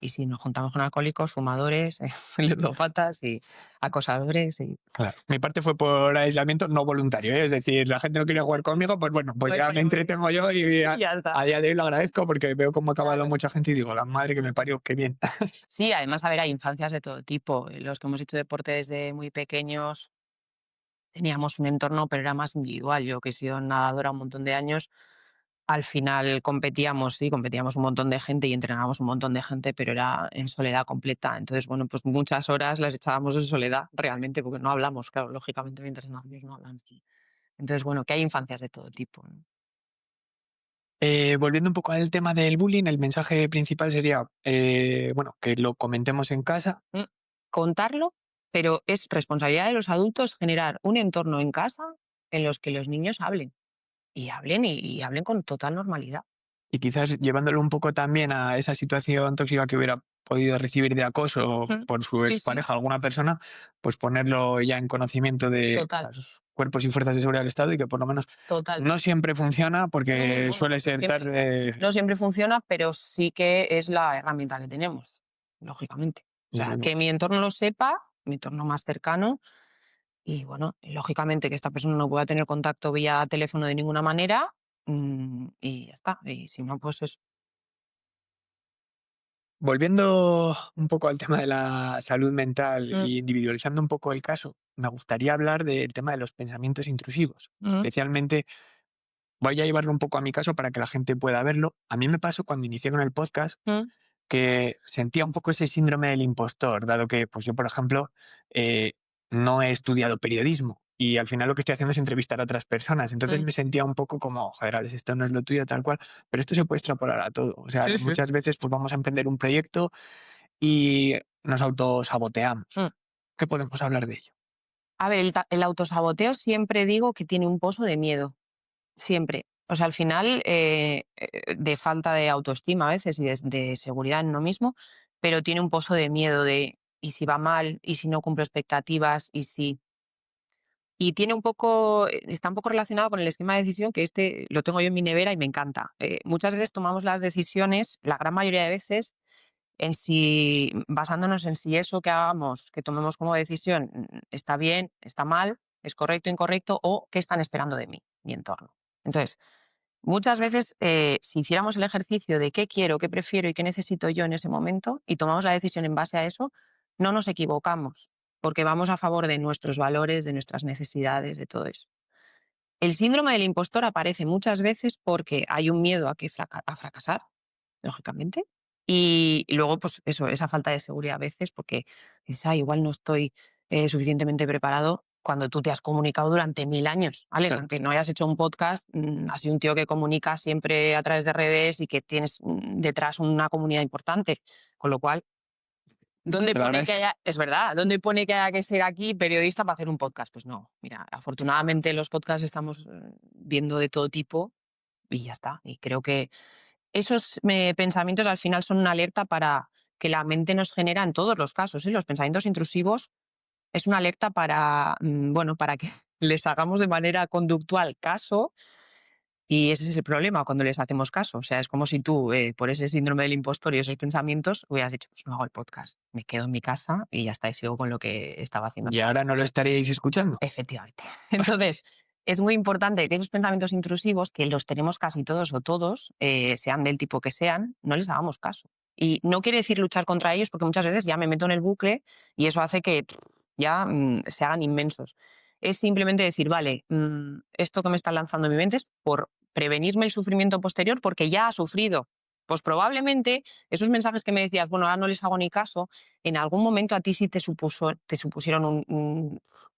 Y si nos juntamos con alcohólicos, fumadores, ludópatas y acosadores. Claro. Mi parte fue por aislamiento no voluntario, ¿eh? Es decir, la gente no quería jugar conmigo, pues bueno, pues Pues ya me oye, muy bien. entretengo yo y Ya está. a día de hoy lo agradezco porque veo cómo ha acabado Claro. mucha gente y digo, la madre que me parió, qué bien. Sí, además, a ver, hay infancias de todo tipo. Los que hemos hecho deporte desde muy pequeños teníamos un entorno, pero era más individual. Yo que he sido nadadora un montón de años, al final competíamos, sí, competíamos un montón de gente y entrenábamos un montón de gente, pero era en soledad completa. Entonces, bueno, pues muchas horas las echábamos en soledad realmente, porque no hablamos, claro, lógicamente mientras nadamos no hablamos. Entonces, bueno, que hay infancias de todo tipo, ¿no? Volviendo un poco al tema del bullying, el mensaje principal sería, bueno, que lo comentemos en casa. Contarlo, pero es responsabilidad de los adultos generar un entorno en casa en los que los niños hablen y hablen con total normalidad. Y quizás llevándolo un poco también a esa situación tóxica que hubiera podido recibir de acoso por su Sí, sí, expareja alguna persona, pues ponerlo ya en conocimiento de total, los cuerpos y fuerzas de seguridad del Estado y que por lo menos total. no siempre funciona No, porque bueno, suele ser siempre. tarde. No siempre funciona, pero sí que es la herramienta que tenemos, lógicamente. O Y sea, bueno, que mi entorno lo sepa, mi entorno más cercano, y bueno, y lógicamente que esta persona no pueda tener contacto vía teléfono de ninguna manera, y ya está. Y si no, pues eso. volviendo un poco al tema de la salud mental Mm, y individualizando un poco el caso, me gustaría hablar del tema de los pensamientos intrusivos, mm, especialmente. Voy a llevarlo un poco a mi caso para que la gente pueda verlo. A mí me pasó cuando inicié con el podcast mm, que sentía un poco ese síndrome del impostor, dado que pues yo, por ejemplo, eh, no he estudiado periodismo y al final lo que estoy haciendo es entrevistar a otras personas. Entonces mm. me sentía un poco como, joder, Alex, esto no es lo tuyo, tal cual, pero esto se puede extrapolar a todo. O sea, Sí, sí. muchas veces pues vamos a emprender un proyecto y nos autosaboteamos. Mm. ¿Qué podemos hablar de ello? A ver, el autosaboteo siempre digo que tiene un pozo de miedo, siempre. O sea, al final, de falta de autoestima a veces y de seguridad en uno mismo, pero tiene un pozo de miedo de, ¿y si va mal? ¿Y si no cumplo expectativas? ¿Y si...? Y tiene un poco, está un poco relacionado con el esquema de decisión, que este lo tengo yo en mi nevera y me encanta. Muchas veces tomamos las decisiones, la gran mayoría de veces, en si, basándonos en si eso que hagamos, que tomemos como decisión, está bien, está mal, es correcto, incorrecto, o qué están esperando de mí, mi entorno. Entonces, muchas veces, si hiciéramos el ejercicio de qué quiero, qué prefiero y qué necesito yo en ese momento, y tomamos la decisión en base a eso, no nos equivocamos, porque vamos a favor de nuestros valores, de nuestras necesidades, de todo eso. El síndrome del impostor aparece muchas veces porque hay un miedo a, a fracasar, lógicamente. Y luego, pues eso, esa falta de seguridad a veces, porque dices, ah, igual no estoy suficientemente preparado cuando tú te has comunicado durante 1000 años, ¿vale? Claro. Aunque no hayas hecho un podcast, has sido un tío que comunica siempre a través de redes y que tienes detrás una comunidad importante. Con lo cual, ¿dónde Te lo pone que agradezco. haya, es verdad, dónde pone que haya que ser aquí periodista para hacer un podcast? Pues no, mira, afortunadamente los podcasts estamos viendo de todo tipo y ya está. Y creo que esos pensamientos al final son una alerta para que la mente nos genera en todos los casos, ¿eh? Los pensamientos intrusivos es una alerta para, bueno, para que les hagamos de manera conductual caso, y ese es el problema cuando les hacemos caso. O sea, es como si tú, por ese síndrome del impostor y esos pensamientos, hubieras dicho, pues no hago el podcast, me quedo en mi casa y ya está, y sigo con lo que estaba haciendo. Y ahora no lo estaríais escuchando. Efectivamente. Entonces, es muy importante que esos pensamientos intrusivos, que los tenemos casi todos o todos, sean del tipo que sean, no les hagamos caso. Y no quiere decir luchar contra ellos, porque muchas veces ya me meto en el bucle y eso hace que ya se hagan inmensos. Es simplemente decir, vale, esto que me está lanzando en mi mente es por prevenirme el sufrimiento posterior porque ya ha sufrido. Pues probablemente esos mensajes que me decías, bueno, ahora no les hago ni caso, en algún momento a ti sí te supusieron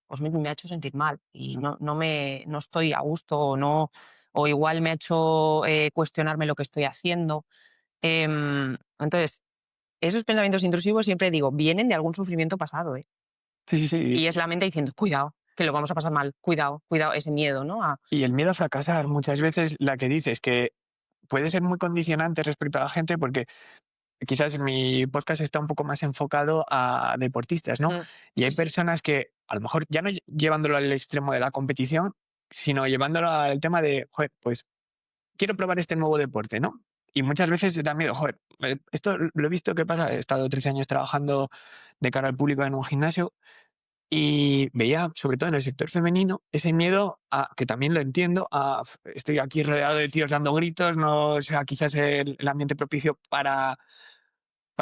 pues me ha hecho sentir mal y no estoy a gusto o no, o igual me ha hecho cuestionarme lo que estoy haciendo. Entonces, esos pensamientos intrusivos siempre digo, vienen de algún sufrimiento pasado, ¿eh? Sí, sí, sí. Y es la mente diciendo, cuidado, que lo vamos a pasar mal, cuidado, cuidado, ese miedo, ¿no? Y el miedo a fracasar, muchas veces la que dices, que puede ser muy condicionante respecto a la gente, porque quizás mi podcast está un poco más enfocado a deportistas, ¿no? Y hay Sí, sí. personas que, a lo mejor, ya no llevándolo al extremo de la competición, sino llevándolo al tema de, joder, pues quiero probar este nuevo deporte, ¿no? Y muchas veces da miedo, joder, esto lo he visto que pasa, he estado 13 años trabajando de cara al público en un gimnasio y veía, sobre todo en el sector femenino, ese miedo a, que también lo entiendo, a estoy aquí rodeado de tíos dando gritos, no sea quizás el ambiente propicio para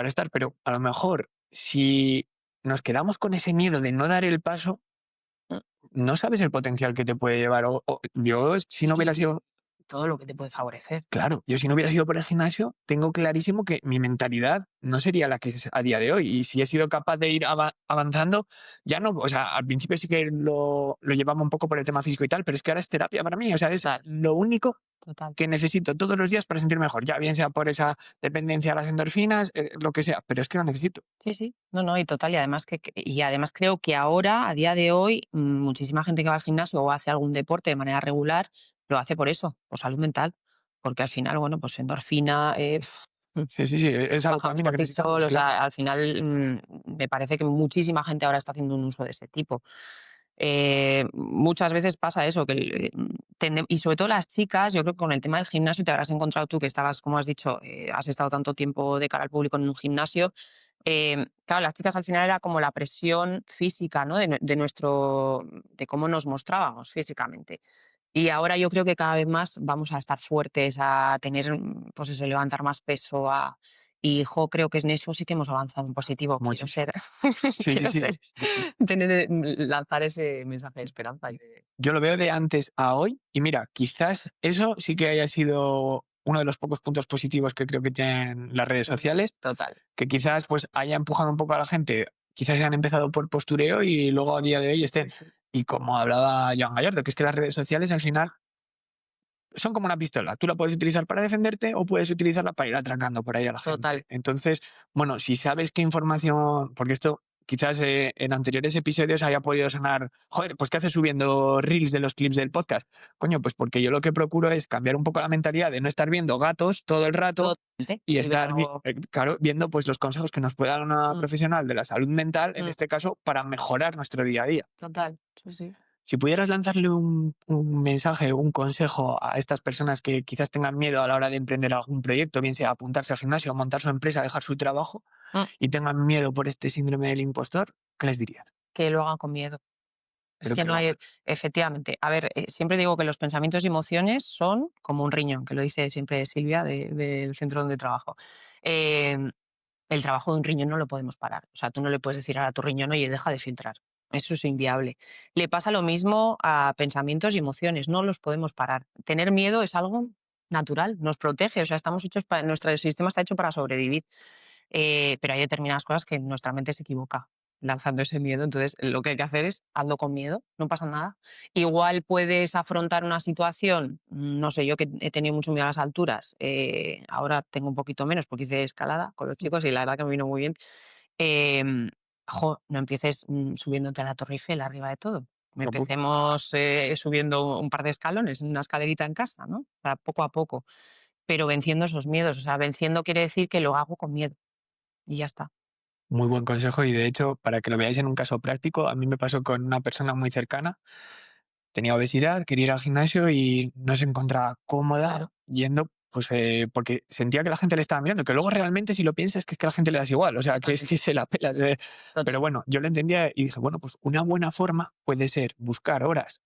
estar, pero a lo mejor si nos quedamos con ese miedo de no dar el paso, Mm. no sabes el potencial que te puede llevar. Yo, si no hubiera Y sido, todo lo que te puede favorecer. claro, yo si no hubiera sido por el gimnasio, tengo clarísimo que mi mentalidad no sería la que es a día de hoy. Y si he sido capaz de ir avanzando, ya no, o sea, al principio sí que lo llevaba un poco por el tema físico y tal, pero es que ahora es terapia para mí. O sea, es Total, lo único total. que necesito todos los días para sentirme mejor, ya bien sea por esa dependencia a las endorfinas, lo que sea, pero es que lo necesito. Sí, sí. No, no, y total. Y además, y además creo que ahora, a día de hoy, muchísima gente que va al gimnasio o hace algún deporte de manera regular, lo hace por eso, por salud mental. Porque al final, bueno, pues endorfina, Sí, sí, sí, esa bajamos dopamina que necesitamos, cortisol, o claro. sea, al final me parece que muchísima gente ahora está haciendo un uso de ese tipo. Muchas veces pasa eso, que y sobre todo las chicas, yo creo que con el tema del gimnasio te habrás encontrado tú que estabas, como has dicho, has estado tanto tiempo de cara al público en un gimnasio. Claro, las chicas al final era como la presión física, ¿no? De cómo nos mostrábamos físicamente. Y ahora yo creo que cada vez más vamos a estar fuertes, a tener, pues eso, levantar más peso, y jo, creo que en eso sí que hemos avanzado en positivo. Quiero Muchísimo. ser, Sí, sí, quiero sí. ser, lanzar ese mensaje de esperanza y de. Yo lo veo de antes a hoy y mira, quizás eso sí que haya sido uno de los pocos puntos positivos que creo que tienen las redes sociales, Total. que quizás pues haya empujado un poco a la gente, quizás hayan empezado por postureo y luego a día de hoy estén. Sí, sí. Y como hablaba Joan Gallardo, que es que las redes sociales al final son como una pistola. Tú la puedes utilizar para defenderte o puedes utilizarla para ir atracando por ahí a la Total. gente. Entonces, bueno, si sabes qué información, porque esto quizás en anteriores episodios haya podido sonar, joder, pues ¿qué haces subiendo reels de los clips del podcast? Coño, pues porque yo lo que procuro es cambiar un poco la mentalidad de no estar viendo gatos todo el rato Totalmente. y Y ver estar, algo. claro, viendo pues los consejos que nos pueda dar una Mm, profesional de la salud mental, en mm, este caso, para mejorar nuestro día a día. Total. Sí, sí. Si pudieras lanzarle un mensaje, un consejo a estas personas que quizás tengan miedo a la hora de emprender algún proyecto, bien sea apuntarse al gimnasio, montar su empresa, dejar su trabajo, Mm, y tengan miedo por este síndrome del impostor, ¿qué les dirías? Que lo hagan con miedo. Es Pero que que no lo hay, hagan. efectivamente. A ver, siempre digo que los pensamientos y emociones son como un riñón, que lo dice siempre Silvia del centro donde trabajo. Em, el trabajo de un riñón no lo podemos parar. O sea, tú no le puedes decir a tu riñón, oye, deja de filtrar. Eso es inviable. Le pasa lo mismo a pensamientos y emociones, no los podemos parar. Tener miedo es algo natural, nos protege, o sea, estamos hechos para, nuestro sistema está hecho para sobrevivir. Pero hay determinadas cosas que nuestra mente se equivoca lanzando ese miedo. Entonces, lo que hay que hacer es hazlo con miedo, no pasa nada. Igual puedes afrontar una situación, no sé, yo que he tenido mucho miedo a las alturas, ahora tengo un poquito menos porque hice escalada con los chicos y la verdad que me vino muy bien. em, no empieces subiéndote a la Torre Eiffel arriba de todo. Poco a poco. Empecemos subiendo un par de escalones, una escalerita en casa, ¿no? O sea, poco a poco, pero venciendo esos miedos. O sea, venciendo quiere decir que lo hago con miedo y ya está. Muy buen consejo y de hecho, para que lo veáis en un caso práctico, a mí me pasó con una persona muy cercana. Tenía obesidad, quería ir al gimnasio y no se encontraba cómoda Claro. yendo, pues porque sentía que la gente le estaba mirando, que luego realmente si lo piensas que es que a la gente le das igual, o sea, que es Totalmente. que se la pela. Pero Total. bueno, yo lo entendía y dije, bueno, pues una buena forma puede ser buscar horas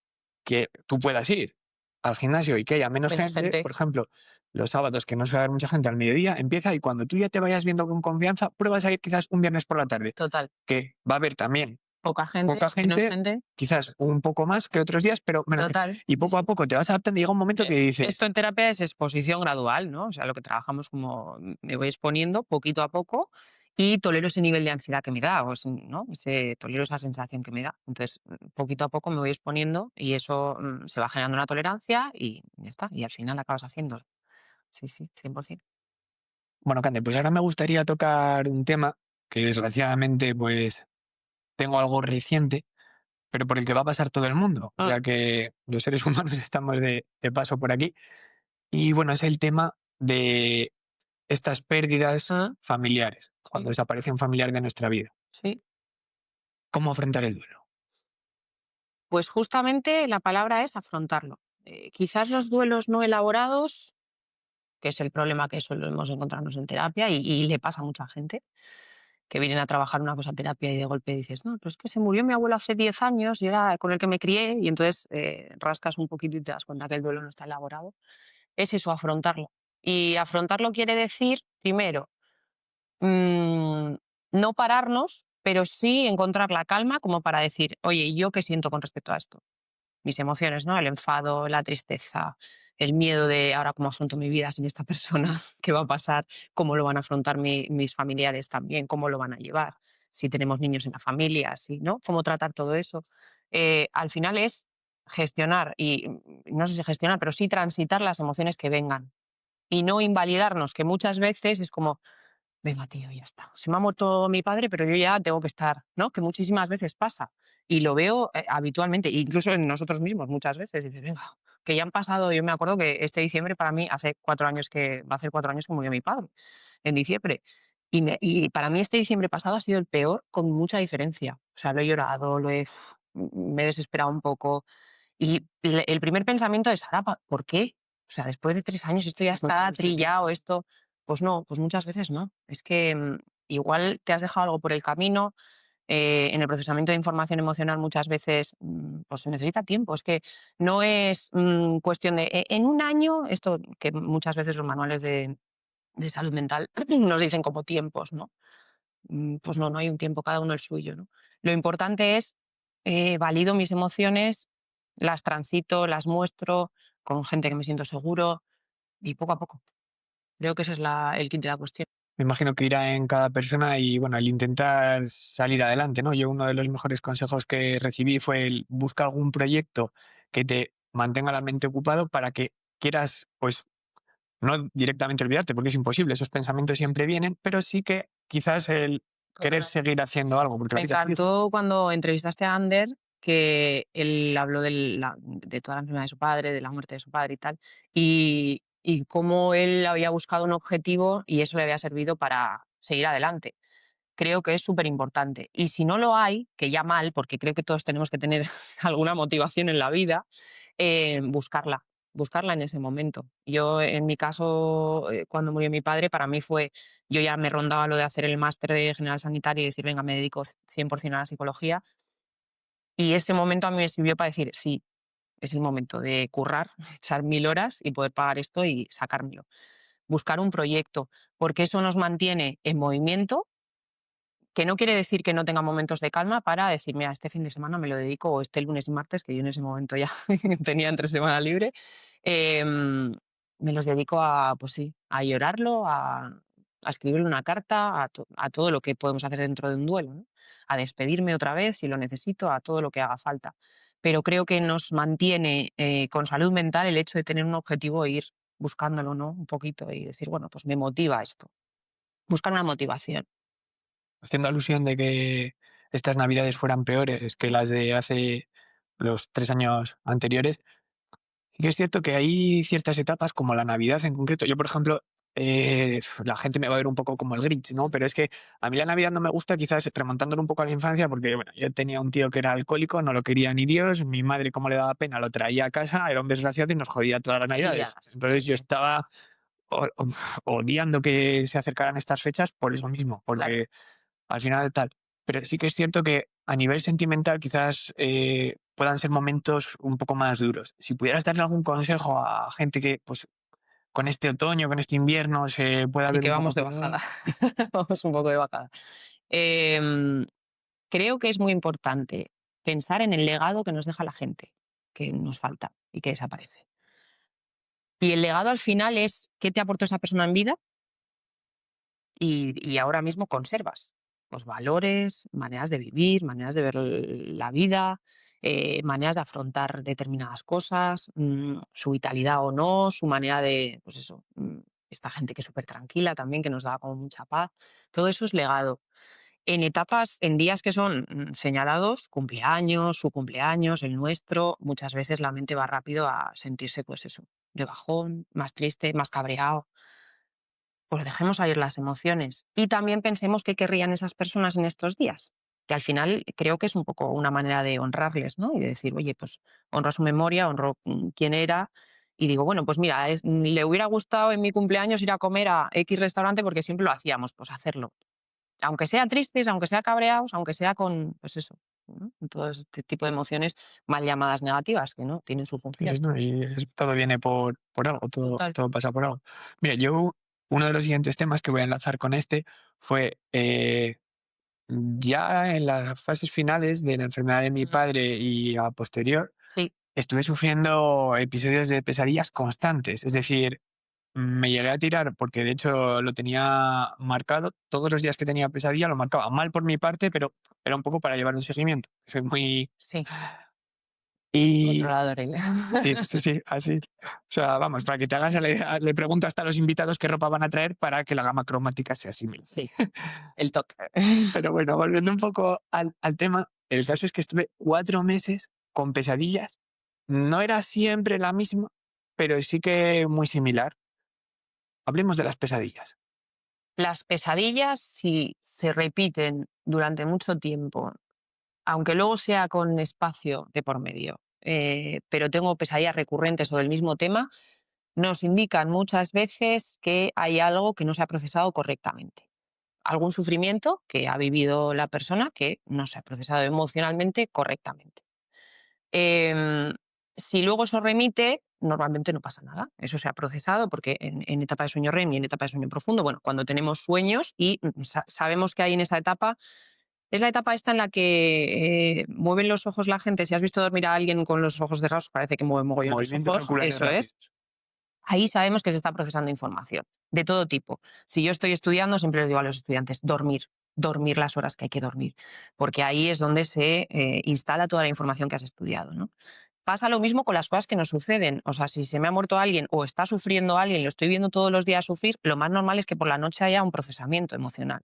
que tú puedas ir al gimnasio y que haya menos Menos gente, gente. por ejemplo, los sábados que no suele haber mucha gente al mediodía, empieza y cuando tú ya te vayas viendo con confianza, pruebas a ir quizás un viernes por la tarde, Total. que va a haber también Poca gente, poca menos gente, gente. quizás un poco más que otros días, pero menos gente. Total. Y Sí, poco a sí. poco te vas adaptando y llega un momento que dices, Esto en terapia es exposición gradual, ¿no? O sea, lo que trabajamos como me voy exponiendo poquito a poco y tolero ese nivel de ansiedad que me da, ¿no? Tolero esa sensación que me da. Entonces, poquito a poco me voy exponiendo y eso se va generando una tolerancia y ya está. Y al final acabas haciéndolo. Sí, sí, 100%. Bueno, Cande, pues ahora me gustaría tocar un tema que desgraciadamente pues tengo algo reciente, pero por el que va a pasar todo el mundo, Mm, ya que los seres humanos estamos de paso por aquí. Y bueno, es el tema de estas pérdidas mm, familiares, sí, cuando desaparece un familiar de nuestra vida. sí. ¿Cómo afrontar el duelo? Pues justamente la palabra es afrontarlo. Quizás los duelos no elaborados, que es el problema que solemos encontrarnos en terapia y le pasa a mucha gente, que vienen a trabajar una cosa terapia y de golpe dices, no, pero es que se murió mi abuelo hace 10 años y era con el que me crié, y entonces rascas un poquito y te das cuenta que el duelo no está elaborado. Es eso, afrontarlo. Y afrontarlo quiere decir, primero, mm, no pararnos, pero sí encontrar la calma como para decir, oye, ¿y yo qué siento con respecto a esto? Mis emociones, ¿no? El enfado, la tristeza, el miedo de ahora cómo afronto mi vida sin esta persona, qué va a pasar, cómo lo van a afrontar mis familiares también, cómo lo van a llevar, si tenemos niños en la familia, si, ¿no? Cómo tratar todo eso. Al final es gestionar, y no sé si gestionar, pero sí transitar las emociones que vengan y no invalidarnos, que muchas veces es como, venga, tío, ya está. Se me ha muerto mi padre, pero yo ya tengo que estar, ¿no? Que muchísimas veces pasa. Y lo veo habitualmente, incluso en nosotros mismos muchas veces. Dices, venga, que ya han pasado. Yo me acuerdo que este diciembre para mí hace 4 años va a hacer 4 años que murió mi padre, en diciembre. Y para mí este diciembre pasado ha sido el peor con mucha diferencia. O sea, lo he llorado, me he desesperado un poco. Y el primer pensamiento es, ahora, ¿por qué? O sea, después de 3 años esto ya está trillado, esto. Pues no, pues muchas veces no. Es que igual te has dejado algo por el camino. En el procesamiento de información emocional muchas veces pues se necesita tiempo. Es que no es cuestión de en un año, esto que muchas veces los manuales de salud mental nos dicen como tiempos, ¿no? Pues no, no hay un tiempo, cada uno el suyo, ¿no? Lo importante es, valido mis emociones, las transito, las muestro con gente que me siento seguro y poco a poco. Creo que ese es el kit de la cuestión. Me imagino que irá en cada persona y bueno, el intentar salir adelante, ¿no? Yo uno de los mejores consejos que recibí fue el busca algún proyecto que te mantenga la mente ocupado para que quieras, pues, no directamente olvidarte, porque es imposible, esos pensamientos siempre vienen, pero sí que quizás el querer Total. seguir haciendo algo, porque la Me vida sigue. encantó cuando entrevistaste a Ander, que él habló de toda la enfermedad de su padre, de la muerte de su padre y tal, y cómo él había buscado un objetivo y eso le había servido para seguir adelante. Creo que es súper importante. Y si no lo hay, que ya mal, porque creo que todos tenemos que tener alguna motivación en la vida, buscarla, buscarla en ese momento. Yo, en mi caso, cuando murió mi padre, para mí fue, yo ya me rondaba lo de hacer el máster de general sanitario y decir, venga, me dedico 100% a la psicología. Y ese momento a mí me sirvió para decir, sí, es el momento de currar, echar 1000 horas y poder pagar esto y sacármelo. Buscar un proyecto, porque eso nos mantiene en movimiento, que no quiere decir que no tenga momentos de calma para decir, mira, este fin de semana me lo dedico, o este lunes y martes, que yo en ese momento ya tenía entre semana libre, me los dedico a, pues sí, a llorarlo, a escribirle una carta, a todo lo que podemos hacer dentro de un duelo, ¿no? A despedirme otra vez si lo necesito, a todo lo que haga falta. Pero creo que nos mantiene con salud mental el hecho de tener un objetivo e ir buscándolo, ¿no? Un poquito y decir, bueno, pues me motiva esto. Buscar una motivación. Haciendo alusión de que estas navidades fueran peores que las de hace los 3 años anteriores. Sí que es cierto que hay ciertas etapas, como la Navidad en concreto. Yo, por ejemplo, la gente me va a ver un poco como el Grinch, ¿no? Pero es que a mí la Navidad no me gusta, quizás remontándolo un poco a la infancia, porque bueno, yo tenía un tío que era alcohólico, no lo quería ni Dios, mi madre, como le daba pena, lo traía a casa, era un desgraciado y nos jodía todas las Navidades. Lidias. Entonces yo Sí, estaba odiando que se acercaran estas fechas por eso mismo, claro. porque al final tal. Pero sí que es cierto que a nivel sentimental quizás puedan ser momentos un poco más duros. Si pudieras darle algún consejo a gente que, pues, con este otoño, con este invierno, se pueda Sí ver que un poco vamos de peor. bajada. Vamos un poco de bajada. Em, Creo que es muy importante pensar en el legado que nos deja la gente, que nos falta y que desaparece. Y el legado al final es qué te aportó esa persona en vida y ahora mismo conservas. Los valores, maneras de vivir, maneras de ver la vida, maneras de afrontar determinadas cosas, su vitalidad o no, su manera de, pues eso, esta gente que es súper tranquila también, que nos da como mucha paz. Todo eso es legado. En etapas, en días que son señalados, cumpleaños, su cumpleaños, el nuestro, muchas veces la mente va rápido a sentirse, pues eso, de bajón, más triste, más cabreado. Pues dejemos ir las emociones y también pensemos qué querrían esas personas en estos días, que al final creo que es un poco una manera de honrarles, ¿no? Y de decir, oye, pues honro su memoria, honro quién era y digo, bueno, pues mira, le hubiera gustado en mi cumpleaños ir a comer a X restaurante porque siempre lo hacíamos, pues hacerlo. Aunque sea tristes, aunque sea cabreados, aunque sea con, pues eso, ¿no? Todo este tipo de emociones mal llamadas negativas, que no tienen su función. ¿no? Y todo viene por algo, Total. todo pasa por algo. Mira, uno de los siguientes temas que voy a enlazar con este fue ya en las fases finales de la enfermedad de mi padre y a posterior, Sí, estuve sufriendo episodios de pesadillas constantes. Es decir, me llegué a tirar porque de hecho lo tenía marcado. Todos los días que tenía pesadilla lo marcaba. Mal por mi parte, pero era un poco para llevar un seguimiento. Soy muy... sí, Y controlador. sí, sí, sí, así. O sea, vamos, para que te hagas la idea, le pregunto hasta a los invitados qué ropa van a traer para que la gama cromática sea similar. Sí, el toque. Pero bueno, volviendo un poco al tema, el caso es que estuve 4 meses con pesadillas. No era siempre la misma, pero sí que muy similar. Hablemos de las pesadillas. Las pesadillas, si se repiten durante mucho tiempo, aunque luego sea con espacio de por medio, pero tengo pesadillas recurrentes sobre el mismo tema, nos indican muchas veces que hay algo que no se ha procesado correctamente. Algún sufrimiento que ha vivido la persona que no se ha procesado emocionalmente correctamente. Em, si luego eso remite, normalmente no pasa nada. Eso se ha procesado porque en etapa de sueño REM y en etapa de sueño profundo, bueno, cuando tenemos sueños y sabemos que hay en esa etapa, es la etapa esta en la que mueven los ojos la gente. Si has visto dormir a alguien con los ojos cerrados, parece que mueve mogollón los Movimientos ojos. oculares Eso es. rápidos. Ahí sabemos que se está procesando información de todo tipo. Si yo estoy estudiando, siempre les digo a los estudiantes, dormir las horas que hay que dormir, porque ahí es donde se instala toda la información que has estudiado, ¿no? Pasa lo mismo con las cosas que nos suceden. O sea, si se me ha muerto alguien o está sufriendo alguien, lo estoy viendo todos los días sufrir, lo más normal es que por la noche haya un procesamiento emocional.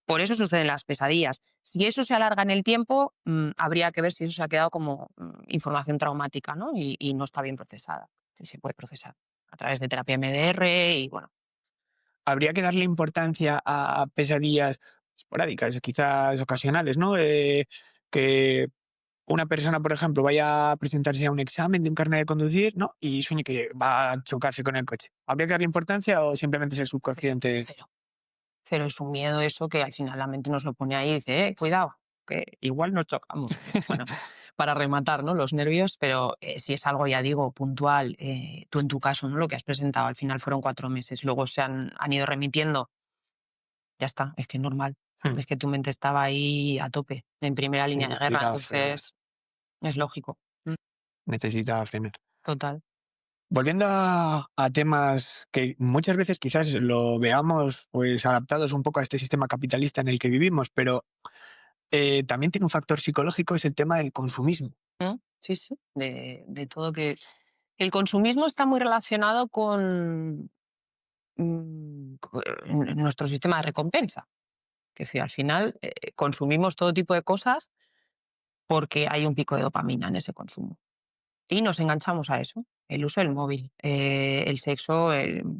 Por eso suceden las pesadillas. Si eso se alarga en el tiempo, habría que ver si eso se ha quedado como información traumática, ¿no? Y no está bien procesada. Sí se puede procesar a través de terapia MDR y bueno. Habría que darle importancia a pesadillas esporádicas, quizás ocasionales, ¿no? Que una persona, por ejemplo, vaya a presentarse a un examen de un carnet de conducir, ¿no? Y sueñe que va a chocarse con el coche. ¿Habría que darle importancia o simplemente ser subconsciente? Cero. Cero es un miedo eso que al final la mente nos lo pone ahí y dice, cuidado, que igual nos chocamos. Bueno, para rematar, ¿no? Los nervios, pero si es algo, ya digo, puntual, tú en tu caso, ¿no? Lo que has presentado, al final fueron 4 meses, luego han ido remitiendo, ya está, es que es normal. Hmm, Es que tu mente estaba ahí a tope, en primera línea de guerra, necesita frenar. entonces es lógico. Necesita frenar. Total. Volviendo a temas que muchas veces quizás lo veamos pues adaptados un poco a este sistema capitalista en el que vivimos, pero también tiene un factor psicológico, es el tema del consumismo. Sí, sí, de todo que... El consumismo está muy relacionado con nuestro sistema de recompensa. Que si al final consumimos todo tipo de cosas porque hay un pico de dopamina en ese consumo. Y nos enganchamos a eso. El uso del móvil, el sexo,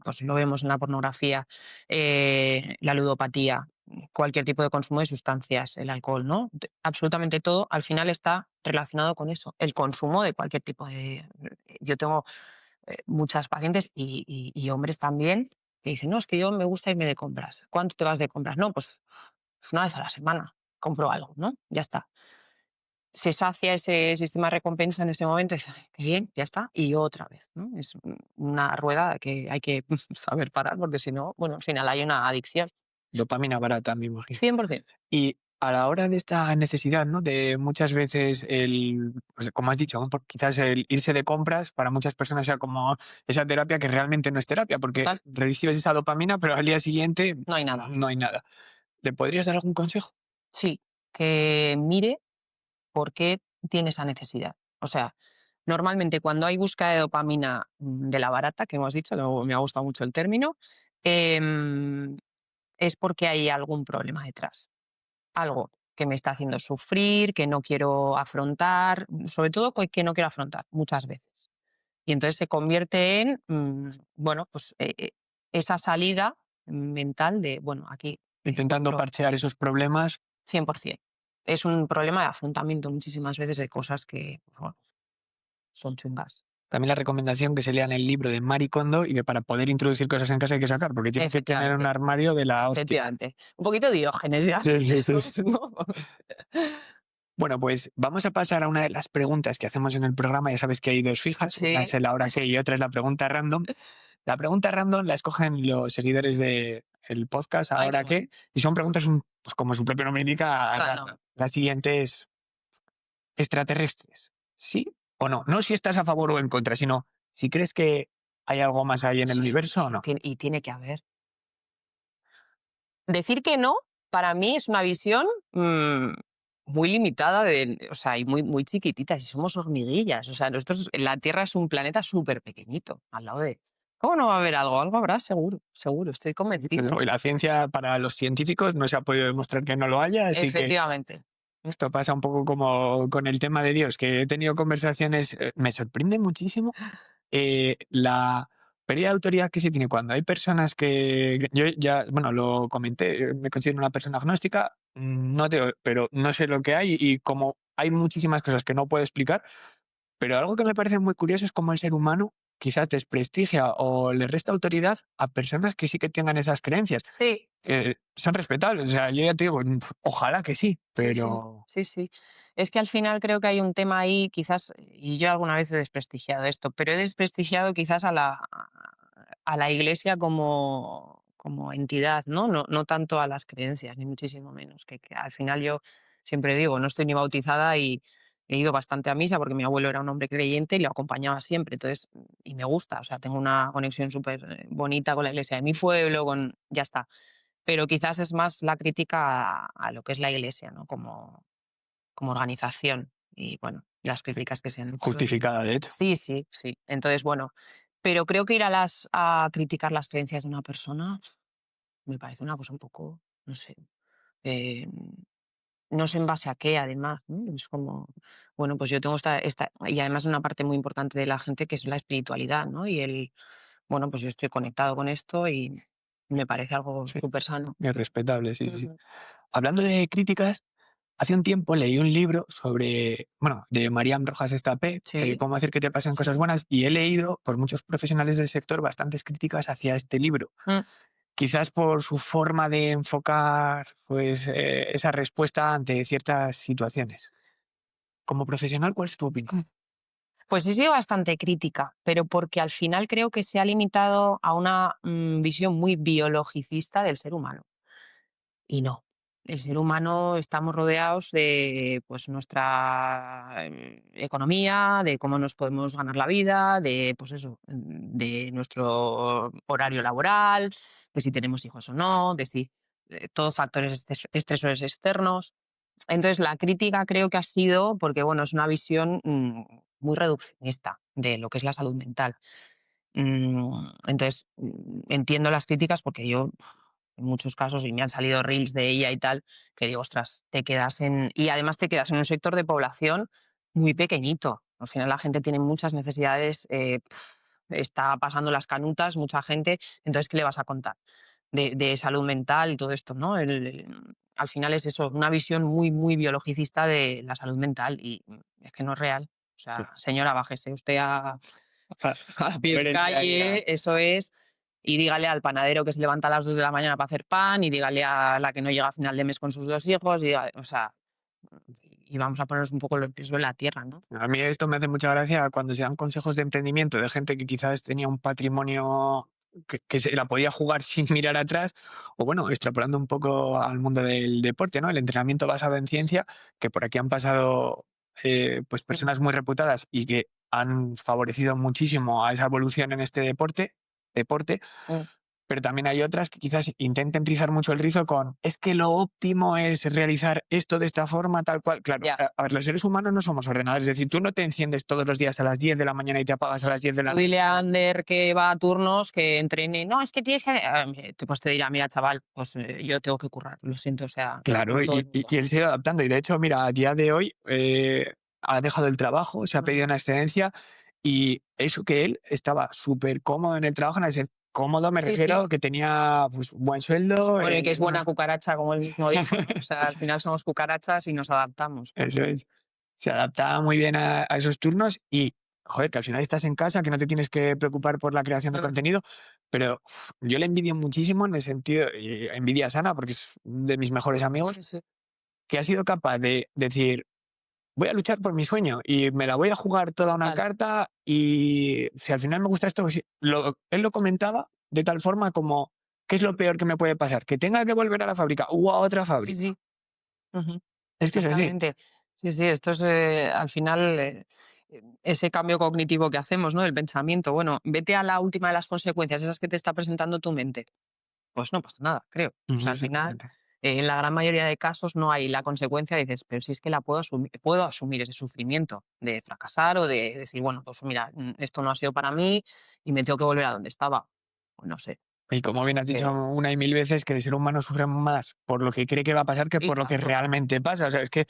pues lo vemos en la pornografía, la ludopatía, cualquier tipo de consumo de sustancias, el alcohol, ¿no? Absolutamente todo al final está relacionado con eso, el consumo de cualquier tipo de... Yo tengo muchas pacientes y hombres también que dicen, no, es que yo me gusta irme de compras. ¿Cuánto te vas de compras? No, pues una vez a la semana compro algo, ¿no? Ya está. Se sacia ese sistema de recompensa en ese momento y dices, "Ay, qué bien, ya está, y otra vez, ¿no? Es una rueda que hay que saber parar porque si no, bueno, al final hay una adicción. Dopamina barata, me imagino. 100%. Y a la hora de esta necesidad, ¿no? De muchas veces pues, como has dicho, ¿no? Quizás el irse de compras para muchas personas sea como esa terapia que realmente no es terapia, porque Total, recibes esa dopamina, pero al día siguiente no hay nada. no hay nada. ¿Le podrías dar algún consejo? Sí, que mire por qué tiene esa necesidad. O sea, normalmente cuando hay búsqueda de dopamina de la barata, que hemos dicho, me ha gustado mucho el término, es porque hay algún problema detrás. Algo que me está haciendo sufrir, que no quiero afrontar, sobre todo que no quiero afrontar muchas veces. Y entonces se convierte en, bueno, pues esa salida mental de, bueno, aquí Intentando parchear esos problemas. 100%. Es un problema de afrontamiento muchísimas veces de cosas que, pues, bueno, son chungas. También la recomendación que se lean el libro de Marie Kondo y que para poder introducir cosas en casa hay que sacar, porque tiene que tener un Efectivamente. armario de la hostia. Efectivamente. Un poquito Diógenes ya. Sí, sí, sí. Pues, ¿no? Bueno, pues vamos a pasar a una de las preguntas que hacemos en el programa. Ya sabes que hay dos fijas, Sí. una es el ahora qué y otra es la pregunta random. La pregunta random la escogen los seguidores del podcast, Ay, ahora qué bueno. qué, y son preguntas, pues como su propio nombre indica, Random. random. La siguiente es, ¿extraterrestres? ¿Sí o no? No si estás a favor o en contra, sino si crees que hay algo más ahí en el Sí, universo o no. y tiene que haber. Decir que no, para mí es una visión muy limitada, o sea, y muy, muy chiquitita. Si somos hormiguillas, o sea, la Tierra es un planeta súper pequeñito, al lado de... ¿Cómo no va a haber algo? Algo habrá, seguro, seguro, estoy convencida. Y la ciencia para los científicos no se ha podido demostrar que no lo haya, así que Efectivamente. esto pasa un poco como con el tema de Dios, que he tenido conversaciones, me sorprende muchísimo la pérdida de autoridad que se tiene cuando hay personas que yo ya, bueno, lo comenté, me considero una persona agnóstica, no ateo, pero no sé lo que hay y como hay muchísimas cosas que no puedo explicar, pero algo que me parece muy curioso es cómo el ser humano quizás desprestigia o le resta autoridad a personas que sí que tengan esas creencias, Sí, que son respetables. O sea, yo ya te digo, ojalá que sí, sí, sí, pero sí, sí. Es que al final creo que hay un tema ahí, quizás, y yo alguna vez he desprestigiado esto, pero he desprestigiado quizás a la Iglesia como entidad, ¿no? No, no tanto a las creencias, ni muchísimo menos. Que al final yo siempre digo, no estoy ni bautizada y he ido bastante a misa porque mi abuelo era un hombre creyente y lo acompañaba siempre. Entonces, y me gusta, o sea, tengo una conexión súper bonita con la Iglesia de mi pueblo, ya está. Pero quizás es más la crítica a lo que es la Iglesia, ¿no? Como organización. Y bueno, las críticas que se han hecho. justificada, de hecho. Sí, sí, sí. Entonces, bueno, pero creo que ir a criticar las creencias de una persona me parece una cosa un poco, no sé, eh, no sé en base a qué, además, ¿no? Es como, bueno, pues yo tengo y además una parte muy importante de la gente que es la espiritualidad, ¿no? Bueno, pues yo estoy conectado con esto y me parece algo Sí, súper sano. es respetable, sí, sí. Ujú. Hablando de críticas, hace un tiempo leí un libro sobre, bueno, de Maríam Rojas Estapé, Sí, cómo hacer que te pasen cosas sí. buenas, y he leído por muchos profesionales del sector bastantes críticas hacia este libro. Mm. Quizás por su forma de enfocar pues, esa respuesta ante ciertas situaciones. Como profesional, ¿cuál es tu opinión? Pues he sido bastante crítica, pero porque al final creo que se ha limitado a una visión muy biologicista del ser humano. Y no. El ser humano estamos rodeados de pues nuestra economía, de cómo nos podemos ganar la vida, de pues eso, de nuestro horario laboral, de si tenemos hijos o no, de si todos factores estresores externos. Entonces la crítica creo que ha sido porque bueno, es una visión muy reduccionista de lo que es la salud mental. Entonces entiendo las críticas porque yo en muchos casos, y me han salido reels de ella y tal, que digo, ostras, y además te quedas en un sector de población muy pequeñito. Al final la gente tiene muchas necesidades, está pasando las canutas, mucha gente, entonces, ¿qué le vas a contar? De salud mental y todo esto, ¿no? Al final es eso, una visión muy, muy biologicista de la salud mental y es que no es real. O Sí. sea, señora, bájese usted a pie ver de el día a día. calle, eso es, y dígale al panadero que se levanta a las 2 de la mañana para hacer pan, y dígale a la que no llega a final de mes con sus 2 hijos, o sea, y vamos a ponernos un poco los pies en la tierra, ¿no? A mí esto me hace mucha gracia cuando se dan consejos de emprendimiento de gente que quizás tenía un patrimonio que se la podía jugar sin mirar atrás, o bueno, extrapolando un poco al mundo del deporte, ¿no? El entrenamiento basado en ciencia, que por aquí han pasado pues personas muy reputadas y que han favorecido muchísimo a esa evolución en este deporte, Mm. pero también hay otras que quizás intenten rizar mucho el rizo con es que lo óptimo es realizar esto de esta forma, tal cual. Claro, Ya. a ver, los seres humanos no somos ordenadores, es decir, tú no te enciendes todos los días a las 10 de la mañana y te apagas a las 10 de la Tú noche. dile a Ander que va a turnos, que entrene. No, es que tienes que. Pues te dirá, mira, chaval, pues yo tengo que currar, lo siento, o sea, Claro, como todo y, el mundo. y él se ha ido adaptando. Y de hecho, mira, a día de hoy ha dejado el trabajo, se ha pedido una excedencia y eso que él estaba súper cómodo en el trabajo, en ese cómodo me Sí, sí. refiero que tenía pues, buen sueldo. Bueno, y que es buena unos- cucaracha, como él mismo dijo, ¿no? O sea, al final somos cucarachas y nos adaptamos. Eso es. Se adaptaba muy bien a esos turnos y, joder, que al final estás en casa, que no te tienes que preocupar por la creación de Mm. contenido, pero yo le envidio muchísimo en el sentido, y envidia sana, porque es de mis mejores amigos, Sí, sí. que ha sido capaz de decir, voy a luchar por mi sueño y me la voy a jugar toda una Total. carta y si al final me gusta esto, él lo comentaba de tal forma como, ¿qué es lo peor que me puede pasar? Que tenga que volver a la fábrica o a otra Sí, fábrica. sí. Ujú. Es que es así. Totalmente. Sí, sí, esto es al final ese cambio cognitivo que hacemos, ¿no? El pensamiento. Bueno, vete a la última de las consecuencias, esas que te está presentando tu mente. Pues no pasa nada, creo. O sea, al final, Exactamente. en la gran mayoría de casos no hay la consecuencia, dices, pero si es que la puedo asumir ese sufrimiento de fracasar o de decir, bueno, pues mira, esto no ha sido para mí y me tengo que volver a donde estaba. Pues no sé. Y como bien has dicho que- una y mil veces, que el ser humano sufre más por lo que cree que va a pasar que y por lo que tanto. realmente pasa. O sea, es que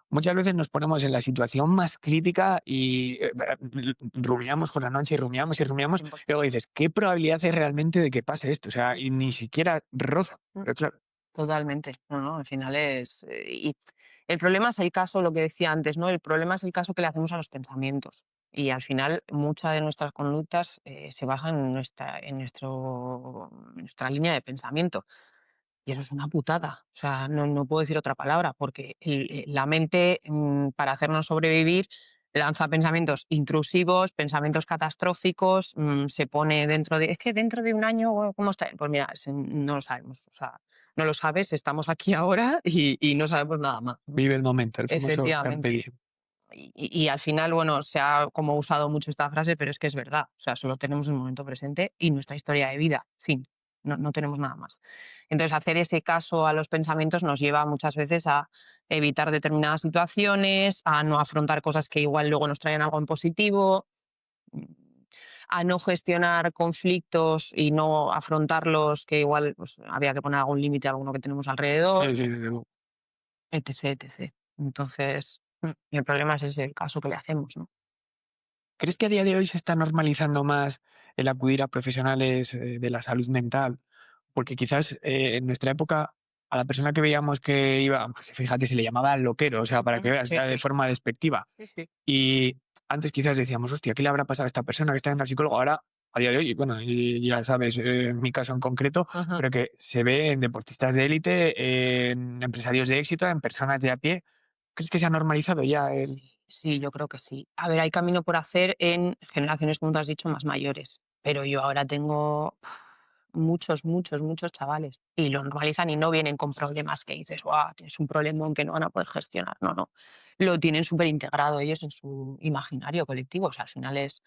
muchas veces nos ponemos en la situación más crítica y rumiamos por la noche y rumiamos y rumiamos. Y 100%. luego dices, ¿qué probabilidad hay realmente de que pase esto? O sea, y ni siquiera roza. Pero claro, Totalmente. No, no, al final es. Y el problema es el caso, lo que decía antes, ¿no? El problema es el caso que le hacemos a los pensamientos. Y al final, muchas de nuestras conductas se basan en nuestra línea de pensamiento. Y eso es una putada. O sea, no puedo decir otra palabra, porque la mente, para hacernos sobrevivir, lanza pensamientos intrusivos, pensamientos catastróficos, se pone dentro de. Es que dentro de un año, ¿cómo está? Pues mira, no lo sabemos. O sea, no lo sabes, estamos aquí ahora y no sabemos nada más, ¿no? vive el momento, el famoso carpe Efectivamente. diem. Y al final, bueno, se ha como usado mucho esta frase, pero es que es verdad. O sea, solo tenemos el momento presente y nuestra historia de vida. Fin. No tenemos nada más. Entonces, hacer ese caso a los pensamientos nos lleva muchas veces a evitar determinadas situaciones, a no afrontar cosas que igual luego nos traen algo en positivo, mm, a no gestionar conflictos y no afrontarlos, que igual pues, había que poner algún límite a alguno que tenemos alrededor, Sí, sí, desde luego. etc, etc. Entonces, el problema es ese, el caso que le hacemos, ¿no? ¿Crees que a día de hoy se está normalizando más el acudir a profesionales de la salud mental? Porque quizás en nuestra época a la persona que veíamos que iba, pues, fíjate, se le llamaba loquero, o sea, para que veas, Sí, ya de sí. forma despectiva. Sí, sí. Y antes quizás decíamos, hostia, ¿qué le habrá pasado a esta persona que está yendo al psicólogo? Ahora, a día de hoy, bueno, y ya sabes, mi caso en concreto, Ajá. pero que se ve en deportistas de élite, en empresarios de éxito, en personas de a pie. ¿Crees que se ha normalizado ya el... Sí, sí, yo creo que sí. A ver, hay camino por hacer en generaciones, como tú has dicho, más mayores. Pero yo ahora tengo muchos chavales y lo normalizan y no vienen con problemas que dices, guau, tienes un problemón que no van a poder gestionar. No, no. Lo tienen súper integrado ellos en su imaginario colectivo. O sea, al final es,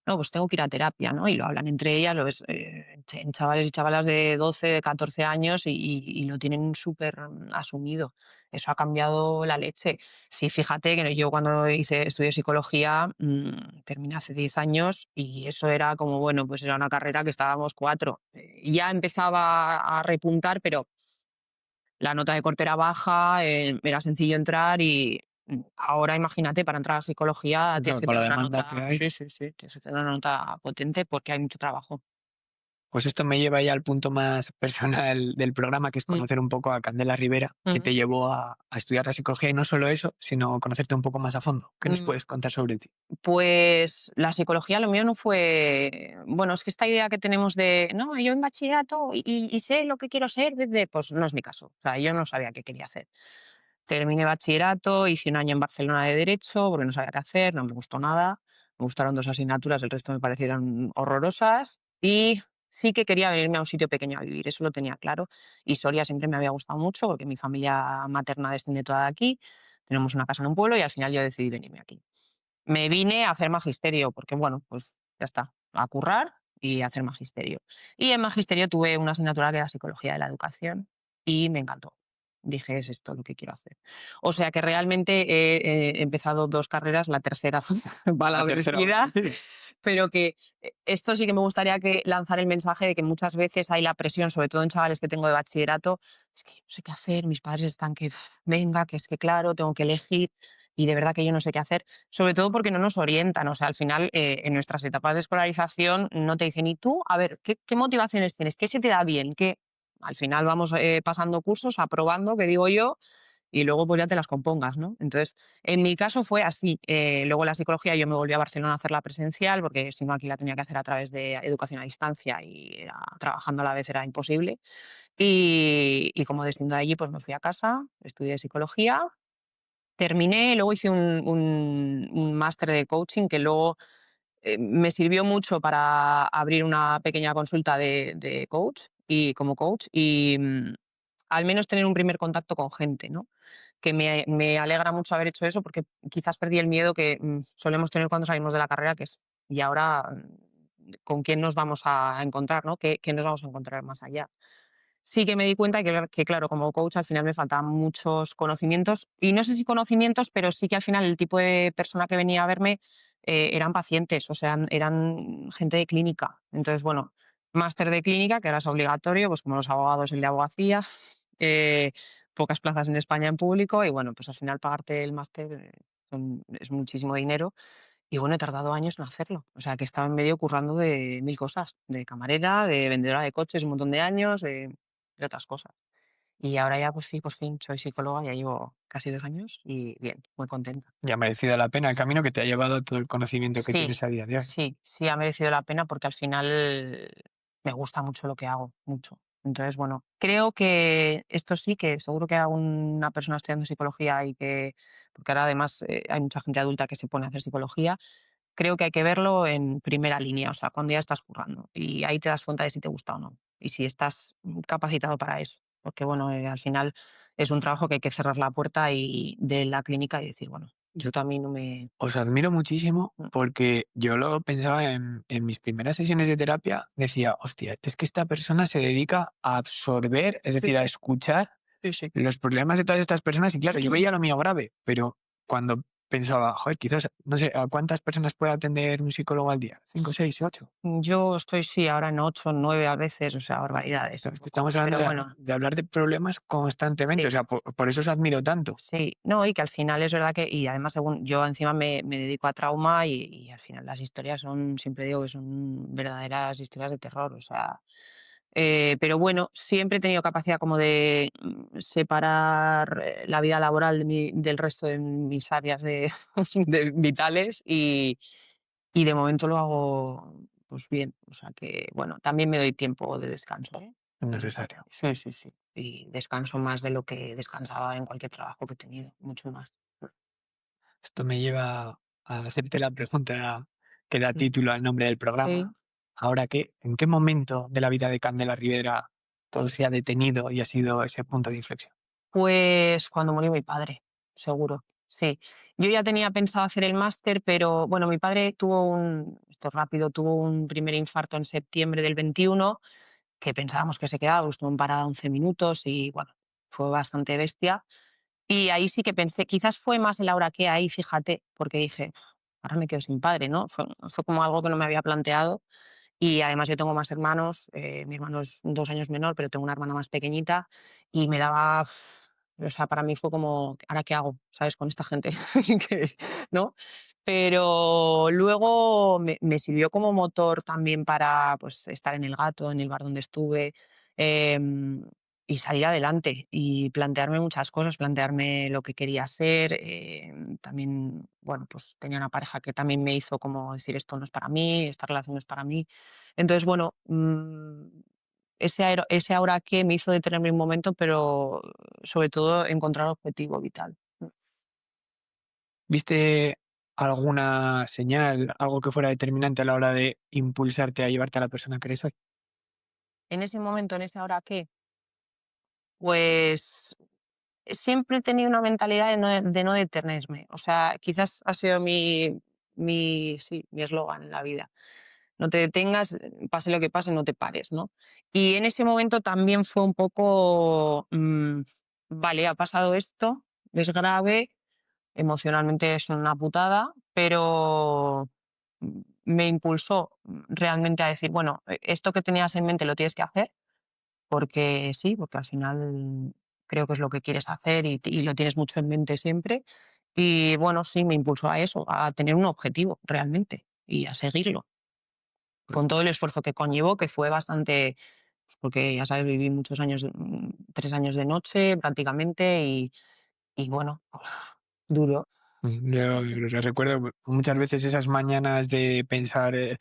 no, pues tengo que ir a terapia, ¿no? Y lo hablan entre ellas, lo ves en chavales y chavalas de 12, de 14 años y lo tienen súper asumido. Eso ha cambiado la leche. Sí, fíjate que yo cuando estudié psicología terminé hace 10 años y eso era como, bueno, pues era una carrera que estábamos 4. Ya empezaba a repuntar, pero la nota de corte era baja, era sencillo entrar y ahora imagínate, para entrar a psicología tienes Claro, que con la tener una demanda que nota, hay? sí, sí, sí, tienes que tener una nota potente porque hay mucho trabajo. Pues esto me lleva ya al punto más personal del programa, que es Mm, conocer un poco a Candela Rivera, que ujú. te llevó a estudiar la psicología y no solo eso, sino conocerte un poco más a fondo. ¿Qué nos Mm, puedes contar sobre ti? Pues la psicología lo mío no fue, bueno, es que esta idea que tenemos de, no, yo en bachillerato y sé lo que quiero ser desde, pues no es mi caso. O sea, yo no sabía qué quería hacer. Terminé bachillerato, hice un año en Barcelona de Derecho porque no sabía qué hacer, no me gustó nada. Me gustaron 2 asignaturas, el resto me parecieron horrorosas. Y sí que quería venirme a un sitio pequeño a vivir, eso lo tenía claro. Y Soria siempre me había gustado mucho porque mi familia materna desciende toda de aquí. Tenemos una casa en un pueblo y al final yo decidí venirme aquí. Me vine a hacer magisterio porque, bueno, pues ya está, a currar y hacer magisterio. Y en magisterio tuve una asignatura que era psicología de la educación y me encantó. Dije, es esto lo que quiero hacer. O sea que realmente he empezado 2 carreras, la tercera va la La tercera. vencida, pero que esto sí que me gustaría que lanzar el mensaje de que muchas veces hay la presión, sobre todo en chavales que tengo de bachillerato, es que yo no sé qué hacer, mis padres están que, venga, que es que claro, tengo que elegir y de verdad que yo no sé qué hacer, sobre todo porque no nos orientan, o sea, al final en nuestras etapas de escolarización no te dicen, ¿y tú? A ver, ¿qué motivaciones tienes? ¿Qué se te da bien? ¿Qué? Al final vamos pasando cursos, aprobando, que digo yo, y luego pues ya te las compongas, ¿no? Entonces, en mi caso fue así. Luego la psicología yo me volví a Barcelona a hacerla presencial, porque si no aquí la tenía que hacer a través de educación a distancia y trabajando a la vez era imposible. Y como desciendo de allí, pues me fui a casa, estudié psicología, terminé, luego hice un máster de coaching que luego me sirvió mucho para abrir una pequeña consulta de coach y como coach y al menos tener un primer contacto con gente, ¿no? Que me alegra mucho haber hecho eso porque quizás perdí el miedo que solemos tener cuando salimos de la carrera, que es, y ahora, ¿con quién nos vamos a encontrar, ¿no? ¿Qué nos vamos a encontrar más allá? Sí que me di cuenta que, claro, como coach al final me faltaban muchos conocimientos, y no sé si conocimientos, pero sí que al final el tipo de persona que venía a verme eran pacientes, o sea, eran gente de clínica. Entonces, bueno, máster de clínica, que ahora es obligatorio, pues como los abogados el de abogacía, eh, pocas plazas en España en público, y bueno, pues al final pagarte el máster es muchísimo dinero. Y bueno, he tardado años en hacerlo. O sea, que estaba en medio currando de 1000 cosas, de camarera, de vendedora de coches un montón de años, de otras cosas. Y ahora ya, pues sí, por fin soy psicóloga, ya llevo casi 2 años y bien, muy contenta. Ya ha merecido la pena el camino que te ha llevado a todo el conocimiento que Sí, tienes a día de hoy. sí, ha merecido la pena porque al final me gusta mucho lo que hago, mucho. Entonces, bueno, creo que esto sí, que seguro que a una persona estudiando psicología y que, porque ahora además hay mucha gente adulta que se pone a hacer psicología, creo que hay que verlo en primera línea, o sea, cuando ya estás currando. Y ahí te das cuenta de si te gusta o no. Y si estás capacitado para eso. Porque, bueno, al final es un trabajo que hay que cerrar la puerta de la clínica y decir, bueno, Yo esto a mí no me... os admiro muchísimo Mm. porque yo lo pensaba en mis primeras sesiones de terapia, decía, hostia, es que esta persona se dedica a absorber, es Sí, decir, a sí, escuchar sí, sí. los problemas de todas estas personas. Y claro, yo veía lo mío grave, pero cuando pensaba, joder, quizás, no sé, ¿a cuántas personas puede atender un psicólogo al día? ¿5, 6, 8? Yo estoy, sí, ahora en 8, 9 a veces, o sea, barbaridades un Entonces, poco. estamos hablando Pero bueno, de hablar de problemas constantemente, o sí. sea, por eso os admiro tanto. Sí, no, y que al final es verdad que, y además según yo encima me dedico a trauma y al final las historias son, siempre digo que son verdaderas historias de terror, o sea, pero bueno, siempre he tenido capacidad como de separar la vida laboral del resto de mis áreas de vitales y de momento lo hago pues bien, o sea que bueno, también me doy tiempo de descanso, ¿eh? Necesario. Sí, sí, sí. Y descanso más de lo que descansaba en cualquier trabajo que he tenido, mucho más. Esto me lleva a hacerte la pregunta que da Mm. título al nombre del Sí. programa. Ahora, ¿en qué momento de la vida de Candela Rivera todo se ha detenido y ha sido ese punto de inflexión? Pues cuando murió mi padre, seguro, sí. Yo ya tenía pensado hacer el máster, pero bueno, mi padre esto es rápido, tuvo un primer infarto en septiembre del 21, que pensábamos que se quedaba, pues, estuvo en parada 11 minutos y bueno, fue bastante bestia. Y ahí sí que pensé, quizás fue más el ahora que ahí, fíjate, porque dije, ahora me quedo sin padre, ¿no? Fue como algo que no me había planteado. Y además yo tengo más hermanos, mi hermano es 2 años menor, pero tengo una hermana más pequeñita y me daba, o sea, para mí fue como, ¿ahora qué hago? ¿Sabes? Con esta gente, ¿no? Pero luego me sirvió como motor también para pues, estar en El Gato, en el bar donde estuve, em, y salir adelante y plantearme muchas cosas, plantearme lo que quería ser. También, bueno, pues tenía una pareja que también me hizo como decir esto no es para mí, esta relación no es para mí. Entonces, bueno, ese ahora que me hizo detenerme un momento, pero sobre todo encontrar objetivo vital. ¿Viste alguna señal, algo que fuera determinante a la hora de impulsarte a llevarte a la persona que eres hoy? En ese momento, en ese ahora qué, pues siempre he tenido una mentalidad de no detenerme. O sea, quizás ha sido sí, mi eslogan en la vida. no te detengas, pase lo que pase, no te pares, ¿no? Y en ese momento también fue un poco, vale, ha pasado esto, es grave, emocionalmente es una putada, pero me impulsó realmente a decir, bueno, esto que tenías en mente lo tienes que hacer, porque sí, porque al final creo que es lo que quieres hacer y lo tienes mucho en mente siempre. Y bueno, sí, me impulsó a eso, a tener un objetivo realmente y a seguirlo, Pues con todo el esfuerzo que conllevó, que fue bastante, pues porque ya sabes, viví muchos años, 3 años de noche prácticamente y bueno, duro. yo recuerdo muchas veces esas mañanas de pensar qué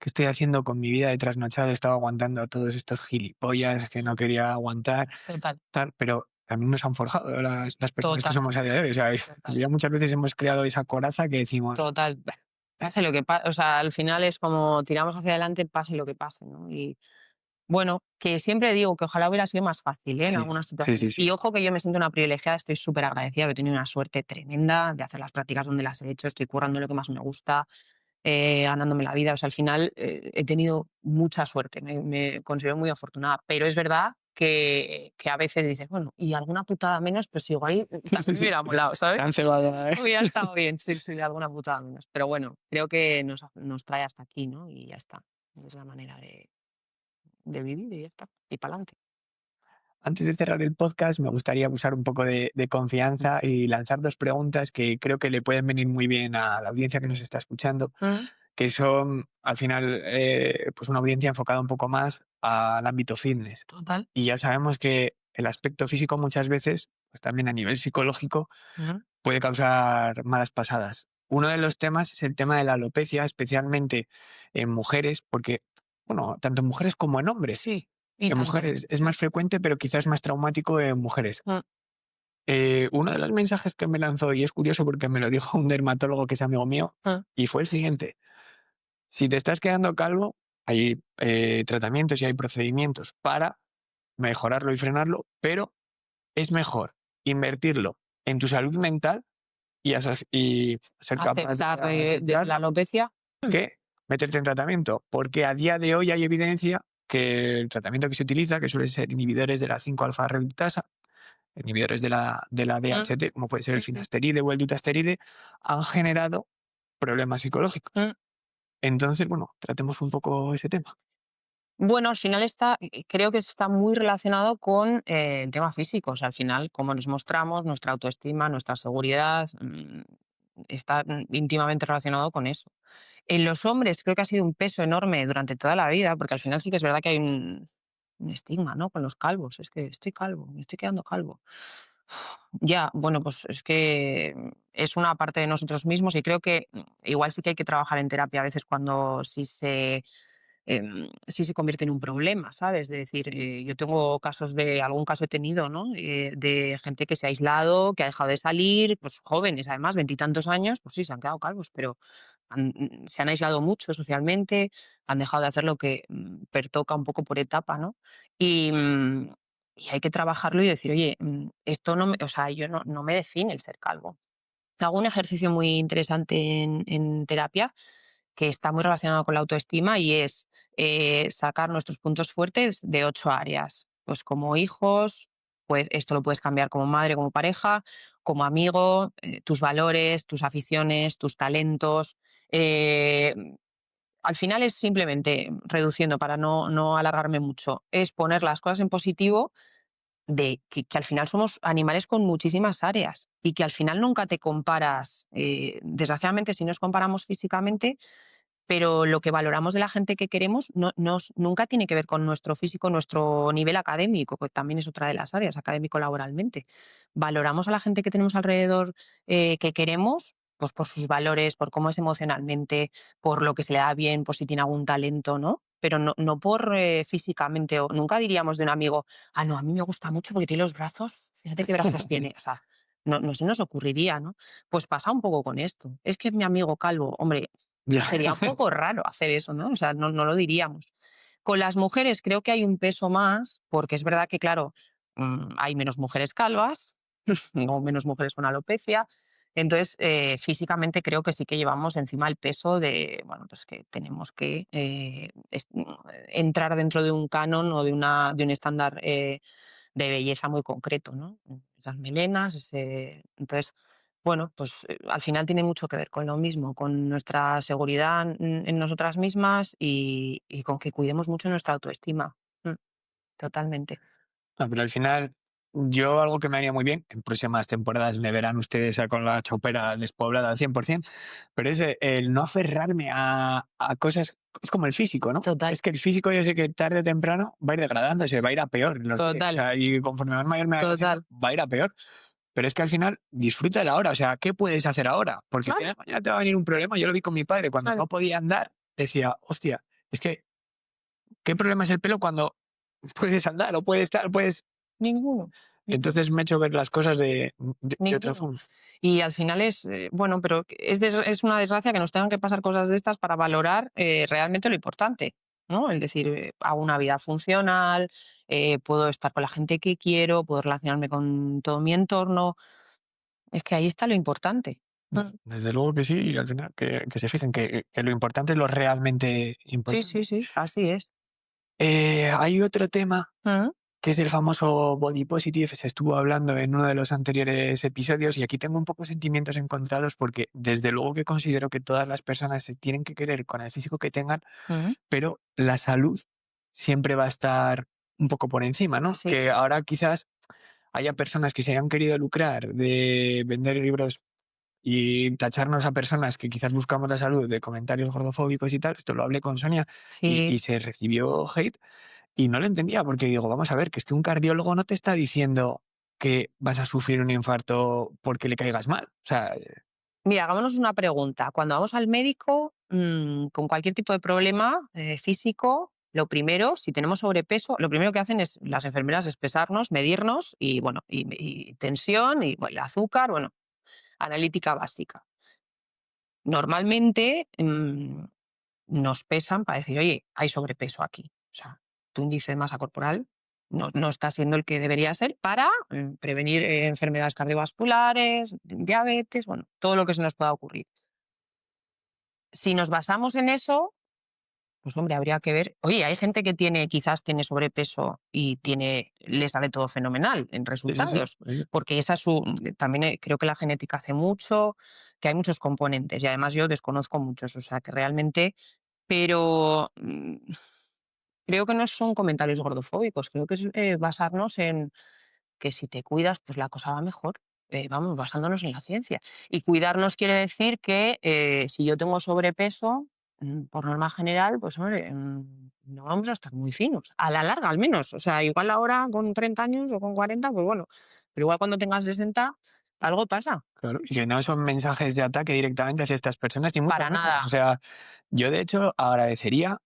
estoy haciendo con mi vida de trasnochado, estaba aguantando a todos estos gilipollas que no quería aguantar, Total, tal, pero también nos han forjado las personas que total, somos a día de hoy. O sea, total. ya muchas veces hemos creado esa coraza que decimos, Total. Pase lo que pase, o sea, al final es como tiramos hacia adelante, pase lo que pase, ¿no? Y bueno, que siempre digo que ojalá hubiera sido más fácil, ¿eh? En sí, algunas sí, sí, situaciones. sí. Y ojo que yo me siento una privilegiada, estoy súper agradecida, he tenido una suerte tremenda de hacer las prácticas donde las he hecho, estoy currando lo que más me gusta, ganándome la vida. O sea, al final he tenido mucha suerte, me considero muy afortunada, pero es verdad que a veces dices, bueno, y alguna putada menos, pues igual Sí, sí, también me sí. hubiera molado, Se ¿sabes? han cebado, ¿eh? Hubiera estado bien, sí, sí, alguna putada menos. Pero bueno, creo que nos trae hasta aquí, ¿no? Y ya está. Es la manera de vivir y ya está. Y para adelante. Antes de cerrar el podcast, me gustaría usar un poco de confianza y lanzar dos preguntas que creo que le pueden venir muy bien a la audiencia que nos está escuchando, que son, al final, pues una audiencia enfocada un poco más al ámbito fitness. Total. Y ya sabemos que el aspecto físico muchas veces, pues también a nivel psicológico, puede causar malas pasadas. Uno de los temas es el tema de la alopecia, especialmente en mujeres, porque, bueno, tanto en mujeres como en hombres. Sí, y En tanto. mujeres es más frecuente, pero quizás más traumático en mujeres. Mm, Uno de los mensajes que me lanzó, y es curioso porque me lo dijo un dermatólogo que es amigo mío, mm. y fue el siguiente. Si te estás quedando calvo, hay tratamientos y hay procedimientos para mejorarlo y frenarlo, pero es mejor invertirlo en tu salud mental y ser capaz de Aceptar de aceptar la alopecia. que meterte en tratamiento, porque a día de hoy hay evidencia que el tratamiento que se utiliza, que suele ser inhibidores de la 5-alfa reductasa, inhibidores de la Mm, DHT, como puede ser el mm, finasteride o el dutasteride, han generado problemas psicológicos. mm. Entonces, bueno, tratemos un poco ese tema. Bueno, al final creo que está muy relacionado con el tema físico. O sea, al final, cómo nos mostramos, nuestra autoestima, nuestra seguridad, está íntimamente relacionado con eso. En los hombres creo que ha sido un peso enorme durante toda la vida, porque al final sí que es verdad que hay un estigma, ¿no? Con los calvos. Es que estoy calvo, me estoy quedando calvo. Ya, bueno, pues es que es una parte de nosotros mismos y creo que igual sí que hay que trabajar en terapia a veces cuando sí se convierte en un problema, ¿sabes? De decir, yo tengo algún caso he tenido, ¿no? De gente que se ha aislado, que ha dejado de salir, pues jóvenes, además, veintitantos años, pues sí, se han quedado calvos, pero se han aislado mucho socialmente, han dejado de hacer lo que pertoca un poco por etapa, ¿no? Y, y hay que trabajarlo y decir, oye, esto no me, o sea, yo no me define el ser calvo. Hago un ejercicio muy interesante en terapia que está muy relacionado con la autoestima y es sacar nuestros puntos fuertes de 8 áreas. Pues como hijos, pues esto lo puedes cambiar como madre, como pareja, como amigo, tus valores, tus aficiones, tus talentos. eh, Al final es simplemente, reduciendo para no alargarme mucho, es poner las cosas en positivo de que al final somos animales con muchísimas áreas y que al final nunca te comparas, desgraciadamente si nos comparamos físicamente, pero lo que valoramos de la gente que queremos nunca tiene que ver con nuestro físico, nuestro nivel académico, que también es otra de las áreas, académico-laboralmente. Valoramos a la gente que tenemos alrededor que queremos, pues por sus valores, por cómo es emocionalmente, por lo que se le da bien, por si tiene algún talento, ¿no? Pero no por físicamente, o nunca diríamos de un amigo, ah, no, a mí me gusta mucho porque tiene los brazos, fíjate qué brazos tiene, o sea, no se nos ocurriría, ¿no? Pues pasa un poco con esto. Es que mi amigo calvo, hombre, Ya. sería un poco raro hacer eso, ¿no? O sea, no lo diríamos. Con las mujeres creo que hay un peso más, porque es verdad que, claro, hay menos mujeres calvas, o menos mujeres con alopecia, Entonces, físicamente creo que sí que llevamos encima el peso de, bueno, pues que tenemos que entrar dentro de un canon o de un estándar de belleza muy concreto, ¿no? Esas melenas, entonces, bueno, pues al final tiene mucho que ver con lo mismo, con nuestra seguridad en nosotras mismas y con que cuidemos mucho nuestra autoestima. Mm, Totalmente. No, pero al final, yo algo que me haría muy bien, en próximas temporadas me verán ustedes con la chopera despoblada al 100%, pero es el no aferrarme a cosas, es como el físico, ¿no? Total, Es que el físico yo sé que tarde o temprano va a ir degradándose, va a ir a peor, lo sé, o total, sea, y conforme más mayor me vaya haciendo, total. va a ir a peor. Pero es que al final disfruta de la hora, o sea, ¿qué puedes hacer ahora? Porque el día Claro, de mañana te va a venir un problema, yo lo vi con mi padre, cuando claro. no podía andar, decía, hostia, es que, ¿qué problema es el pelo cuando puedes andar o puedes estar, puedes... Ninguno, ninguno, Entonces me he hecho ver las cosas de otra ninguno. forma. Y al final es, bueno, pero es una desgracia que nos tengan que pasar cosas de estas para valorar realmente lo importante, ¿no? El decir, hago una vida funcional, puedo estar con la gente que quiero, puedo relacionarme con todo mi entorno. Es que ahí está lo importante. Desde luego que sí, y al final que se fijen que lo importante es lo realmente Sí, sí, importante. sí, así es. Hay otro tema Mm, que es el famoso body positive, se estuvo hablando en uno de los anteriores episodios y aquí tengo un poco sentimientos encontrados porque desde luego que considero que todas las personas se tienen que querer con el físico que tengan, mm, pero la salud siempre va a estar un poco por encima, ¿no? Así Que es. ahora quizás haya personas que se hayan querido lucrar de vender libros y tacharnos a personas que quizás buscamos la salud de comentarios gordofóbicos y tal. Esto lo hablé con Sonia Sí. y se recibió hate y no lo entendía porque digo, vamos a ver, que es que un cardiólogo no te está diciendo que vas a sufrir un infarto porque le caigas mal. O sea, Mira, hagámonos una pregunta. Cuando vamos al médico, con cualquier tipo de problema físico, lo primero, si tenemos sobrepeso, lo primero que hacen es las enfermeras es pesarnos, medirnos y bueno, y tensión y bueno, el azúcar, bueno, analítica básica. Normalmente nos pesan para decir, oye, hay sobrepeso aquí. O sea, tu índice de masa corporal no está siendo el que debería ser para prevenir enfermedades cardiovasculares, diabetes, bueno, todo lo que se nos pueda ocurrir. Si nos basamos en eso, pues hombre, habría que ver. Oye, hay gente que quizás tiene sobrepeso y le sale todo fenomenal en sí, sí, sí. resultados, porque esa es también creo que la genética hace mucho, que hay muchos componentes y además yo desconozco muchos, o sea que realmente, pero creo que no son comentarios gordofóbicos, creo que es basarnos en que si te cuidas, pues la cosa va mejor. Vamos, basándonos en la ciencia. Y cuidarnos quiere decir que si yo tengo sobrepeso, por norma general, pues hombre, no vamos a estar muy finos. A la larga, al menos. O sea, igual ahora con 30 años o con 40, pues bueno. Pero igual cuando tengas 60, algo pasa. Claro, y que no son mensajes de ataque directamente hacia estas personas, ni mucho Para menos. O nada. sea, yo de hecho agradecería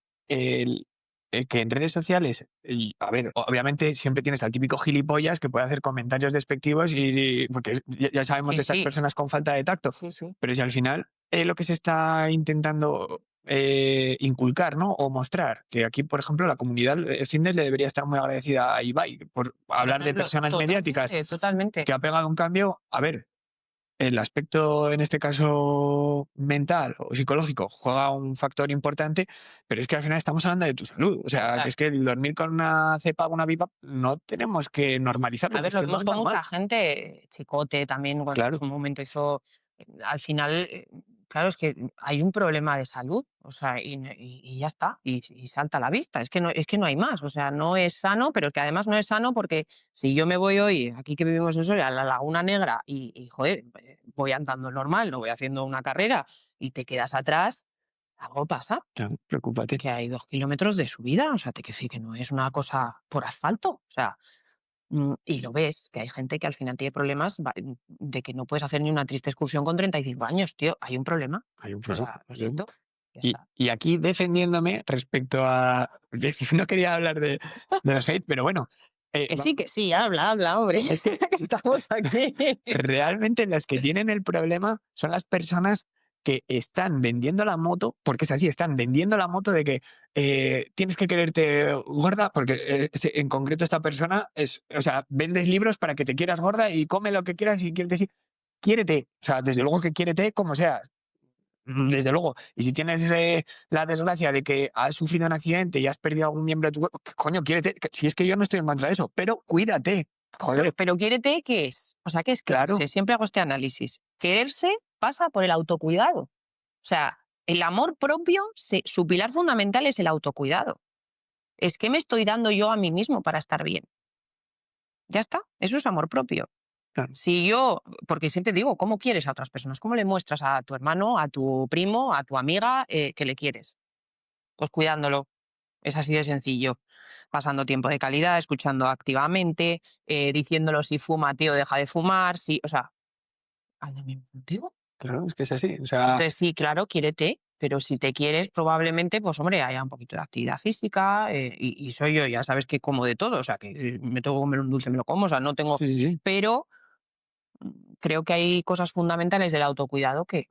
que en redes sociales, y, a ver, obviamente siempre tienes al típico gilipollas que puede hacer comentarios despectivos porque ya sabemos Sí, de estas sí. personas con falta de tacto, Sí, sí. pero si al final lo que se está intentando inculcar, ¿no? O mostrar, que aquí, por ejemplo, la comunidad fitness le debería estar muy agradecida a Ibai por Por hablar de ejemplo, personas mediáticas totalmente, totalmente. que ha pegado un cambio. A ver, el aspecto, en este caso mental o psicológico, juega un factor importante, pero es que al final estamos hablando de tu salud. O sea, que Total. es que el dormir con una cepa o una pipa no tenemos que normalizarlo, A que ver, es lo que no vemos es con normal. mucha gente, Chicote también, cuando en Claro, su momento hizo, al final, claro, es que hay un problema de salud, o sea, y ya está, y salta a la vista, es que no hay más, o sea, no es sano, pero que además no es sano porque si yo me voy hoy, aquí que vivimos en Soria, a la Laguna Negra, joder, voy andando normal, no voy haciendo una carrera, y te quedas atrás, algo pasa, claro, preocúpate. que hay 2 kilómetros de subida, o sea, te que decir que no es una cosa por asfalto, o sea, y lo ves, que hay gente que al final tiene problemas de que no puedes hacer ni una triste excursión con 35 años, tío. Hay un problema. Hay un O problema. sea, lo siento. Ya Y, está. y aquí defendiéndome respecto a... No quería hablar del hate, pero bueno, Que sí, habla, habla, hombre. es que Estamos aquí. realmente las que tienen el problema son las personas que están vendiendo la moto, porque es así, están vendiendo la moto de que tienes que quererte gorda, porque en concreto esta persona es, o sea, vendes libros para que te quieras gorda y come lo que quieras y quieres decir. quiérete. O sea, desde luego que quiérete como seas. Desde luego. Y si tienes la desgracia de que has sufrido un accidente y has perdido algún miembro de tu cuerpo, coño, quiérete. Si es que yo no estoy en contra de eso, pero cuídate. Joder, Pero quiérete, ¿qué es? O sea, ¿qué es claro. quererse? Siempre hago este análisis. Quererse pasa por el autocuidado. O sea, el amor propio, su pilar fundamental es el autocuidado. Es que me estoy dando yo a mí mismo para estar bien. Ya está, eso es amor propio. Claro. Si yo, porque siempre digo, ¿cómo quieres a otras personas? ¿Cómo le muestras a tu hermano, a tu primo, a tu amiga que le quieres? Pues cuidándolo. Es así de sencillo. Pasando tiempo de calidad, escuchando activamente, diciéndolo si fuma, tío, deja de fumar, sí, o sea, haz lo mismo contigo. Claro, es que es así. O sea, Entonces sí, claro, quiérete, pero si te quieres, probablemente, pues hombre, haya un poquito de actividad física y soy yo, ya sabes que como de todo, o sea, que me tengo que comer un dulce, me lo como, o sea, no tengo, sí, sí, sí. pero creo que hay cosas fundamentales del autocuidado que,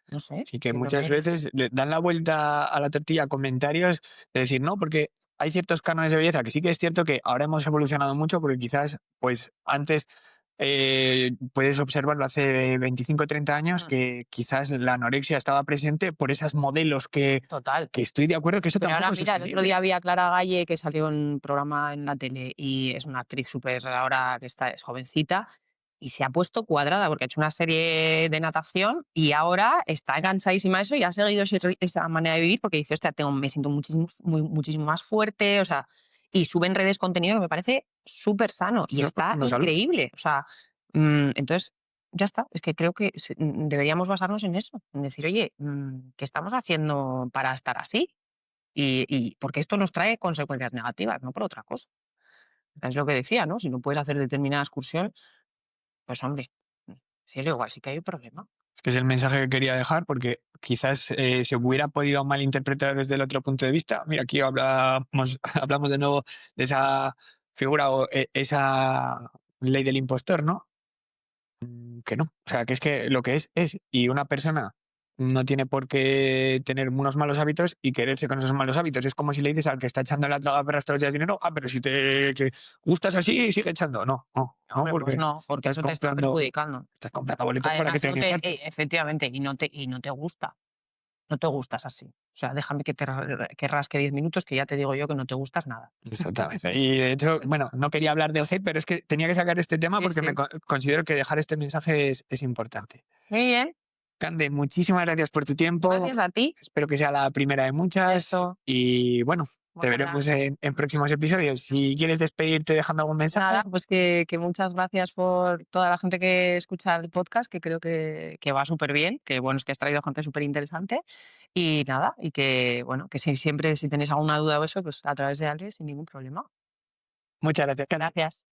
no sé, Y que que lo muchas mereces. veces le dan la vuelta a la tortilla comentarios de decir, no, porque hay ciertos cánones de belleza que sí que es cierto que ahora hemos evolucionado mucho porque quizás, pues antes puedes observarlo hace 25 o 30 años Mm, que quizás la anorexia estaba presente por esas modelos Total. que estoy de acuerdo que eso Pero ahora, tampoco es mira, el otro sostenible. día vi a Clara Galle que salió en un programa en la tele y es una actriz súper ahora que es jovencita y se ha puesto cuadrada porque ha hecho una serie de natación y ahora está enganchadísima a eso y ha seguido esa manera de vivir porque dice, hostia, me siento muchísimo más fuerte, o sea, y sube en redes contenido que me parece súper sano y Eso está no salud. increíble. O sea, entonces, ya está. Es que creo que deberíamos basarnos en eso, en decir, oye, ¿qué estamos haciendo para estar así? Y porque esto nos trae consecuencias negativas, no por otra cosa. Es lo que decía, ¿no? Si no puedes hacer determinada excursión, pues hombre, sí es igual, sí que hay un problema. Es que es el mensaje que quería dejar porque quizás se hubiera podido malinterpretar desde el otro punto de vista. Mira, aquí hablamos, hablamos de nuevo de esa figura o esa ley del impostor, ¿no? Que no. O sea, que es que lo que es. Y una persona no tiene por qué tener unos malos hábitos y quererse con esos malos hábitos. Es como si le dices al que está echando la traga perras todos los días dinero, pero si te que gustas así, sigue echando. No, no, no, Hombre, pues porque no, porque eso te está perjudicando. estás comprando boletos para que Además, te den infarto. efectivamente, y no te gusta. No te gustas así. O sea, déjame que rasque 10 minutos, que ya te digo yo que no te gustas nada. Exactamente. Y de hecho, bueno, no quería hablar del hate, pero es que tenía que sacar este tema Sí, porque sí. considero que dejar este mensaje es importante. Muy bien, Cande, muchísimas gracias por tu tiempo. gracias a ti. Espero que sea la primera de muchas. Eso. Y bueno, te Ojalá. veremos en próximos episodios. Si quieres despedirte dejando algún mensaje. Nada, pues que muchas gracias por toda la gente que escucha el podcast, que creo que va súper bien, que bueno, es que has traído gente súper interesante y nada, y que bueno, que siempre si tenéis alguna duda o eso, pues a través de Alex sin ningún problema. Muchas gracias, Cande. Gracias.